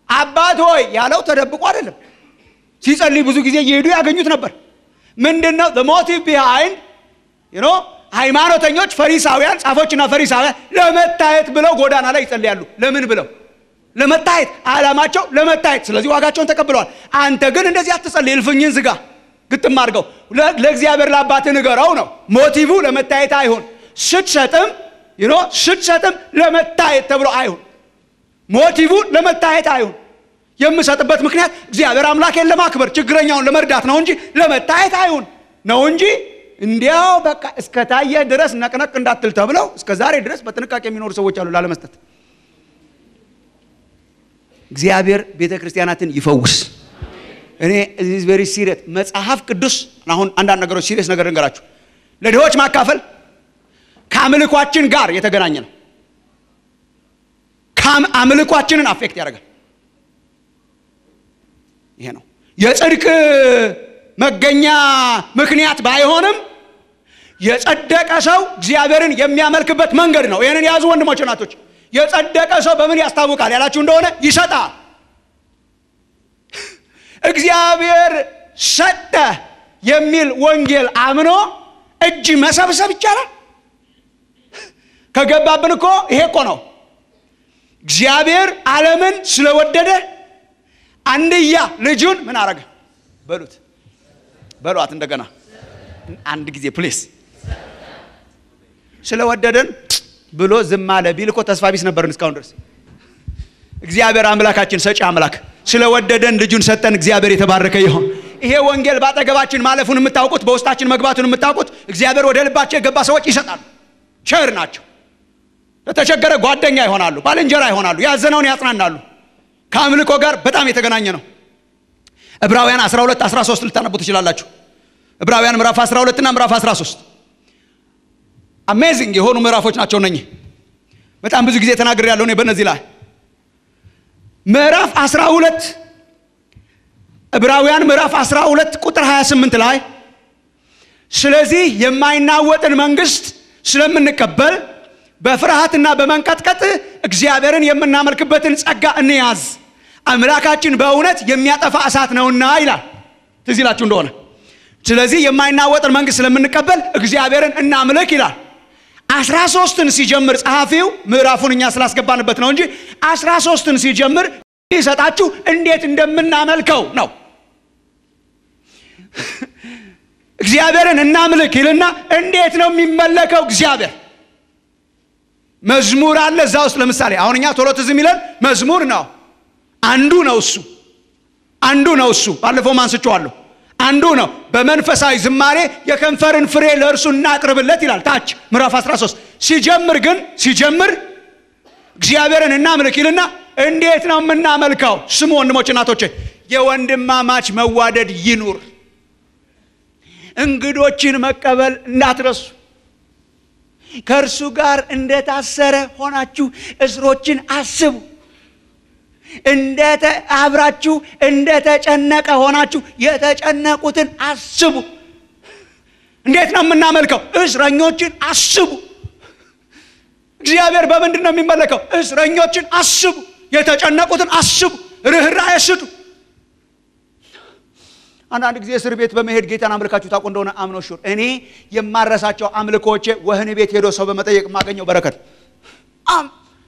Speaker 1: አባት ሆይ ያለው ተደብቆ አይደለም። ሲጸልይ ብዙ ጊዜ እየሄዱ ያገኙት ነበር። ምንድነው the motive behind ሃይማኖተኞች ፈሪሳውያን ጻፎችና ፈሪሳውያን ለመታየት ብለው ጎዳና ላይ ይጸልያሉ። ለምን ብለው? ለመታየት። ዓላማቸው ለመታየት። ስለዚህ ዋጋቸውን ተቀብለዋል። አንተ ግን እንደዚህ አትጸልይ፣ እልፍኝን ዝጋ፣ ግጥም አድርገው ለእግዚአብሔር ለአባትህ ንገረው ነው። ሞቲቭ ለመታየት አይሁን። ስትሰጥም ለመታየት ተብሎ አይሁን። ሞቲቭ ለመታየት አይሁን። የምሰጥበት ምክንያት እግዚአብሔር አምላኬን ለማክበር ችግረኛውን ለመርዳት ነው እንጂ ለመታየት አይሁን ነው እንጂ እንዲያው በቃ እስከታየ ድረስ ነቅነቅ እንዳትል ተብለው እስከ ዛሬ ድረስ በጥንቃቄ የሚኖሩ ሰዎች አሉ ላለመስጠት። እግዚአብሔር ቤተክርስቲያናትን ይፈውስ። እኔ this very serious መጽሐፍ ቅዱስ አሁን አንዳንድ ነገሮች ሲሪየስ ነገር እንገራችሁ። ለድሆች ማካፈል ከአምልኳችን ጋር የተገናኘ ነው። አምልኳችንን አፌክት ያደርጋል። ይሄ ነው የጽድቅ መገኛ ምክንያት ባይሆንም የጸደቀ ሰው እግዚአብሔርን የሚያመልክበት መንገድ ነው። ይሄንን ያዙ ወንድሞች እናቶች። የጸደቀ ሰው በምን ያስታውቃል ያላችሁ እንደሆነ ይሰጣል። እግዚአብሔር ሰጠ የሚል ወንጌል አምኖ እጅ መሰብሰብ ይቻላል? ከገባብን እኮ ይሄ እኮ ነው። እግዚአብሔር ዓለምን ስለወደደ አንድያ ልጁን ምን አረገ? በሏት እንደገና አንድ ጊዜ ፕሊስ። ስለወደደን ብሎ ዝም አለ ቢል እኮ ተስፋ ቢስ ነበርን እስካሁን ድረስ። እግዚአብሔር አምላካችን ሰጪ አምላክ ስለወደደን ልጁን ሰጠን። እግዚአብሔር የተባረከ ይሁን። ይሄ ወንጌል ባጠገባችን ማለፉን የምታውቁት፣ በውስጣችን መግባቱን የምታውቁት እግዚአብሔር ወደ ልባቸው የገባ ሰዎች ይሰጣሉ። ቸር ናቸው። ለተቸገረ ጓደኛ ይሆናሉ፣ ባልንጀራ ይሆናሉ፣ ያዘነውን ያጽናናሉ። ከአምልኮ ጋር በጣም የተገናኘ ነው። ዕብራውያን 12:13 ልታነቡ ትችላላችሁ። ዕብራውያን ምዕራፍ 12 እና ምዕራፍ 13 አሜዚንግ የሆኑ ምዕራፎች ናቸው እነኚህ። በጣም ብዙ ጊዜ ተናግሬያለሁ እኔ በእነዚህ ላይ። ምዕራፍ 12 ዕብራውያን ምዕራፍ 12 ቁጥር 28 ላይ ስለዚህ የማይናወጥን መንግስት ስለምንቀበል በፍርሃትና በመንቀጥቀጥ እግዚአብሔርን የምናመልክበትን ጸጋ እንያዝ፣ አምላካችን በእውነት የሚያጠፋ እሳት ነውና ይላል። ትዝ ይላችሁ እንደሆነ ስለዚህ የማይናወጥን መንግስት ስለምንቀበል እግዚአብሔርን እናምልክ ይላል። 13ን ሲጀምር ጸሐፊው ምዕራፉን እኛ ስላስገባንበት ነው እንጂ 13ን ሲጀምር ይሰጣችሁ እንዴት እንደምናመልከው ነው። እግዚአብሔርን እናምልክ ይልና እንዴት ነው የሚመለከው እግዚአብሔር? መዝሙር አለ እዛ ውስጥ። ለምሳሌ አሁን እኛ ቶሎ ትዝ የሚለን መዝሙር ነው። አንዱ ነው እሱ ባለፈው ማንስቼዋለሁ። አንዱ ነው። በመንፈሳዊ ዝማሬ የከንፈርን ፍሬ ለእርሱ እናቅርብለት ይላል ታች ምዕራፍ 13። ሲጀምር እግዚአብሔርን እናምልክ ይልና እንዴት ነው የምናመልከው? ስሙ ወንድሞች እናቶቼ፣ የወንድማማች መዋደድ ይኑር። እንግዶችን መቀበል እንዳትረሱ። ከእርሱ ጋር እንደታሰረ ሆናችሁ እስሮችን አስቡ። አብራችሁ እንደተጨነቀ ሆናችሁ የተጨነቁትን አስቡ። እንዴት ነው የምናመልከው? እስረኞችን አስቡ። እግዚአብሔር በምንድን ነው የሚመለከው? እስረኞችን አስቡ፣ የተጨነቁትን አስቡ፣ ርህራሄ ስጡ። አንዳንድ ጊዜ እስር ቤት በመሄድ ጌታን አምልካችሁ ታውቁ እንደሆነ አምኖ ሹር እኔ የማረሳቸው አምልኮቼ ወህኒ ቤት ሄዶ ሰው በመጠየቅ ማገኘው በረከት።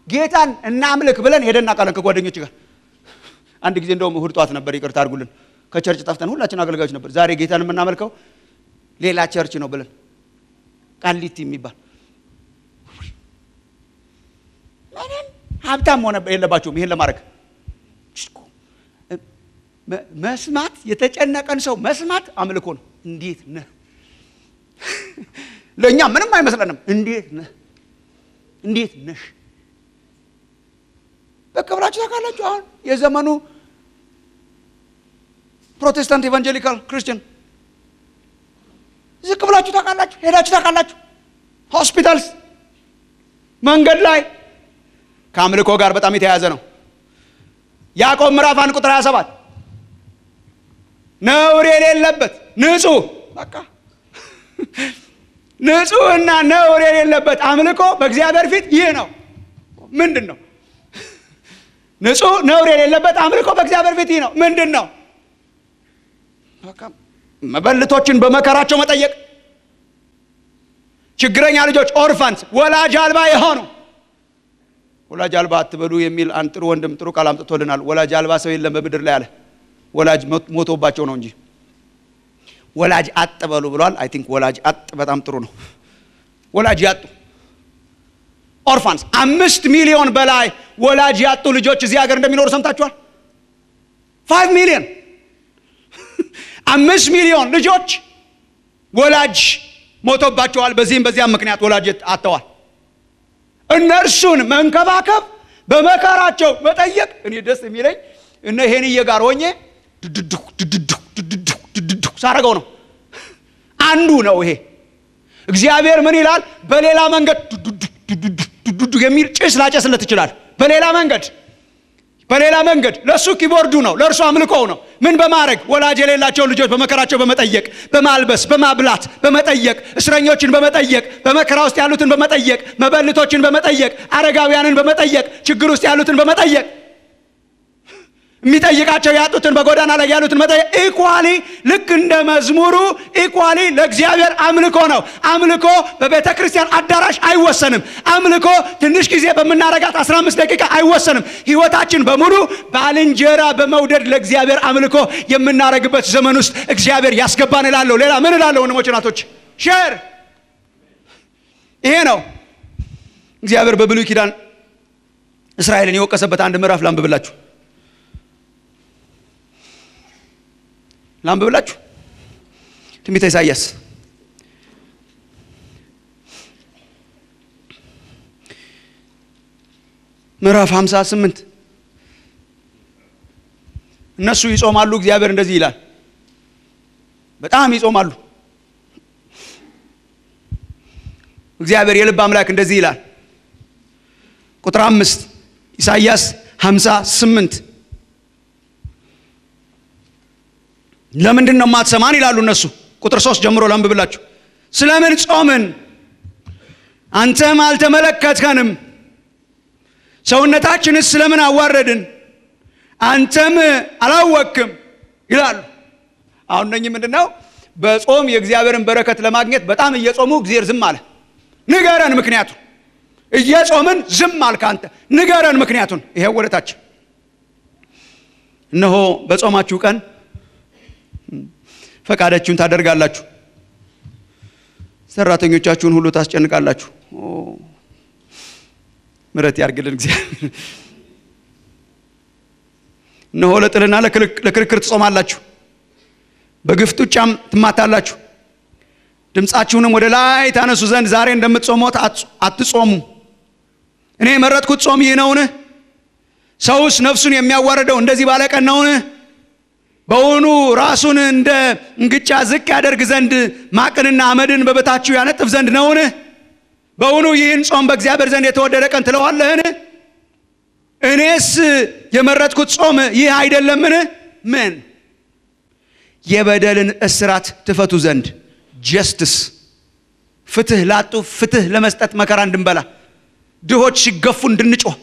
Speaker 1: ጌታን እናምልክ ብለን ሄደና ቃለን ከጓደኞች ጋር አንድ ጊዜ እንደውም እሁድ ጧት ነበር፣ ይቅርታ አድርጉልን፣ ከቸርች ጠፍተን ሁላችን አገልጋዮች ነበር። ዛሬ ጌታን የምናመልከው ሌላ ቸርች ነው ብለን ቃሊቲ የሚባል ምንም ሀብታም ሆነ የለባችሁም ይሄን ለማድረግ መስማት። የተጨነቀን ሰው መስማት አምልኮ ነው። እንዴት ነህ? ለኛ ምንም አይመስለንም። እንዴት ነሽ? በከብራችሁ ታውቃላችሁ። አሁን የዘመኑ ፕሮቴስታንት ኢቫንጀሊካል ክርስቲያን ዝቅ ብላችሁ ታውቃላችሁ፣ ሄዳችሁ ታውቃላችሁ። ሆስፒታልስ፣ መንገድ ላይ ከአምልኮ ጋር በጣም የተያያዘ ነው። ያዕቆብ ምዕራፍ 1 ቁጥር 27 ነውር የሌለበት ንጹህ፣ በቃ ንጹህና ነውር የሌለበት አምልኮ በእግዚአብሔር ፊት ይህ ነው። ምንድን ነው? ንጹህ ነውር የሌለበት አምልኮ በእግዚአብሔር ፊት ይህ ነው። ምንድን ነው? በቃ መበልቶችን በመከራቸው መጠየቅ፣ ችግረኛ ልጆች ኦርፋንስ፣ ወላጅ አልባ የሆኑ ወላጅ አልባ አትበሉ የሚል አንድ ጥሩ ወንድም ጥሩ ቃል አምጥቶልናል። ወላጅ አልባ ሰው የለም በምድር ላይ አለ። ወላጅ ሞቶባቸው ነው እንጂ ወላጅ አጥበሉ ብሏል። አይ ቲንክ ወላጅ አጥ በጣም ጥሩ ነው። ወላጅ ያጡ ኦርፋንስ 5 ሚሊዮን በላይ ወላጅ ያጡ ልጆች እዚህ ሀገር እንደሚኖሩ ሰምታችኋል። 5 ሚሊዮን 5 ሚሊዮን ልጆች ወላጅ ሞቶባቸዋል። በዚህም በዚያም ምክንያት ወላጅ አጥተዋል። እነርሱን መንከባከብ፣ በመከራቸው መጠየቅ። እኔ ደስ የሚለኝ እነ ሄንዬ ጋር ሆኜ ሳረገው ነው። አንዱ ነው ይሄ። እግዚአብሔር ምን ይላል? በሌላ መንገድ የሚል ጭስ ላጨስለት ይችላል። በሌላ መንገድ ለሱ ኪቦርዱ ነው፣ ለእርሱ አምልኮው ነው። ምን በማድረግ ወላጅ የሌላቸው ልጆች በመከራቸው በመጠየቅ፣ በማልበስ፣ በማብላት፣ በመጠየቅ፣ እስረኞችን በመጠየቅ፣ በመከራ ውስጥ ያሉትን በመጠየቅ፣ መበልቶችን በመጠየቅ፣ አረጋውያንን በመጠየቅ፣ ችግር ውስጥ ያሉትን በመጠየቅ፣ የሚጠይቃቸው ያጡትን በጎዳና ላይ ያሉትን መጠየቅ። ኢኳሊ ልክ እንደ መዝሙሩ ኢኳሊ ለእግዚአብሔር አምልኮ ነው። አምልኮ በቤተ ክርስቲያን አዳራሽ አይወሰንም። አምልኮ ትንሽ ጊዜ በመናረጋት 15 ደቂቃ አይወሰንም። ህይወታችን በሙሉ ባልንጀራ በመውደድ ለእግዚአብሔር አምልኮ የምናረግበት ዘመን ውስጥ እግዚአብሔር ያስገባን እላለሁ። ሌላ ምን እላለሁ? ወንድሞች እናቶች፣ ሼር ይሄ ነው። እግዚአብሔር በብሉይ ኪዳን እስራኤልን የወቀሰበት አንድ ምዕራፍ ላንብብላችሁ። ትንቢተ ኢሳይያስ ምዕራፍ 58 እነሱ ይጾማሉ። እግዚአብሔር እንደዚህ ይላል፣ በጣም ይጾማሉ። እግዚአብሔር የልብ አምላክ እንደዚህ ይላል። ቁጥር 5 ኢሳይያስ 58 ለምንድን ነው ማትሰማን ይላሉ እነሱ። ቁጥር 3 ጀምሮ ላንብብላችሁ። ስለምን ጾምን አንተም አልተመለከትከንም? ሰውነታችንስ ስለምን አዋረድን አንተም አላወቅክም ይላሉ። አሁን እነኚህ ምንድነው? በጾም የእግዚአብሔርን በረከት ለማግኘት በጣም እየጾሙ እግዚአብሔር ዝም አለ። ንገረን ምክንያቱን። እየጾምን ዝም አልክ አንተ፣ ንገረን ምክንያቱን። ይሄው ወደታች እነሆ በጾማችሁ ቀን ፈቃዳችሁን ታደርጋላችሁ፣ ሰራተኞቻችሁን ሁሉ ታስጨንቃላችሁ። ምሕረት ያርግልን እግዚአብሔር። እነሆ ለጥልና ለክርክር ትጾማላችሁ፣ በግፍ ጡጫም ትማታላችሁ፣ ድምጻችሁንም ወደ ላይ ታነሱ ዘንድ ዛሬ እንደምትጾሙት አትጾሙ። እኔ የመረጥኩት ጾም ይህ ነውን? ሰውስ ነፍሱን የሚያዋርደው እንደዚህ ባለቀን ነውን? በውኑ ራሱን እንደ እንግጫ ዝቅ ያደርግ ዘንድ ማቅንና አመድን በበታችሁ ያነጥፍ ዘንድ ነውን? በውኑ ይህን ጾም በእግዚአብሔር ዘንድ የተወደደ ቀን ትለዋለህን? እኔስ የመረጥኩት ጾም ይህ አይደለምን? ምን? የበደልን እስራት ትፈቱ ዘንድ ጀስቲስ፣ ፍትህ ላጡ ፍትህ ለመስጠት መከራ እንድንበላ፣ ድሆች ሲገፉ እንድንጮህ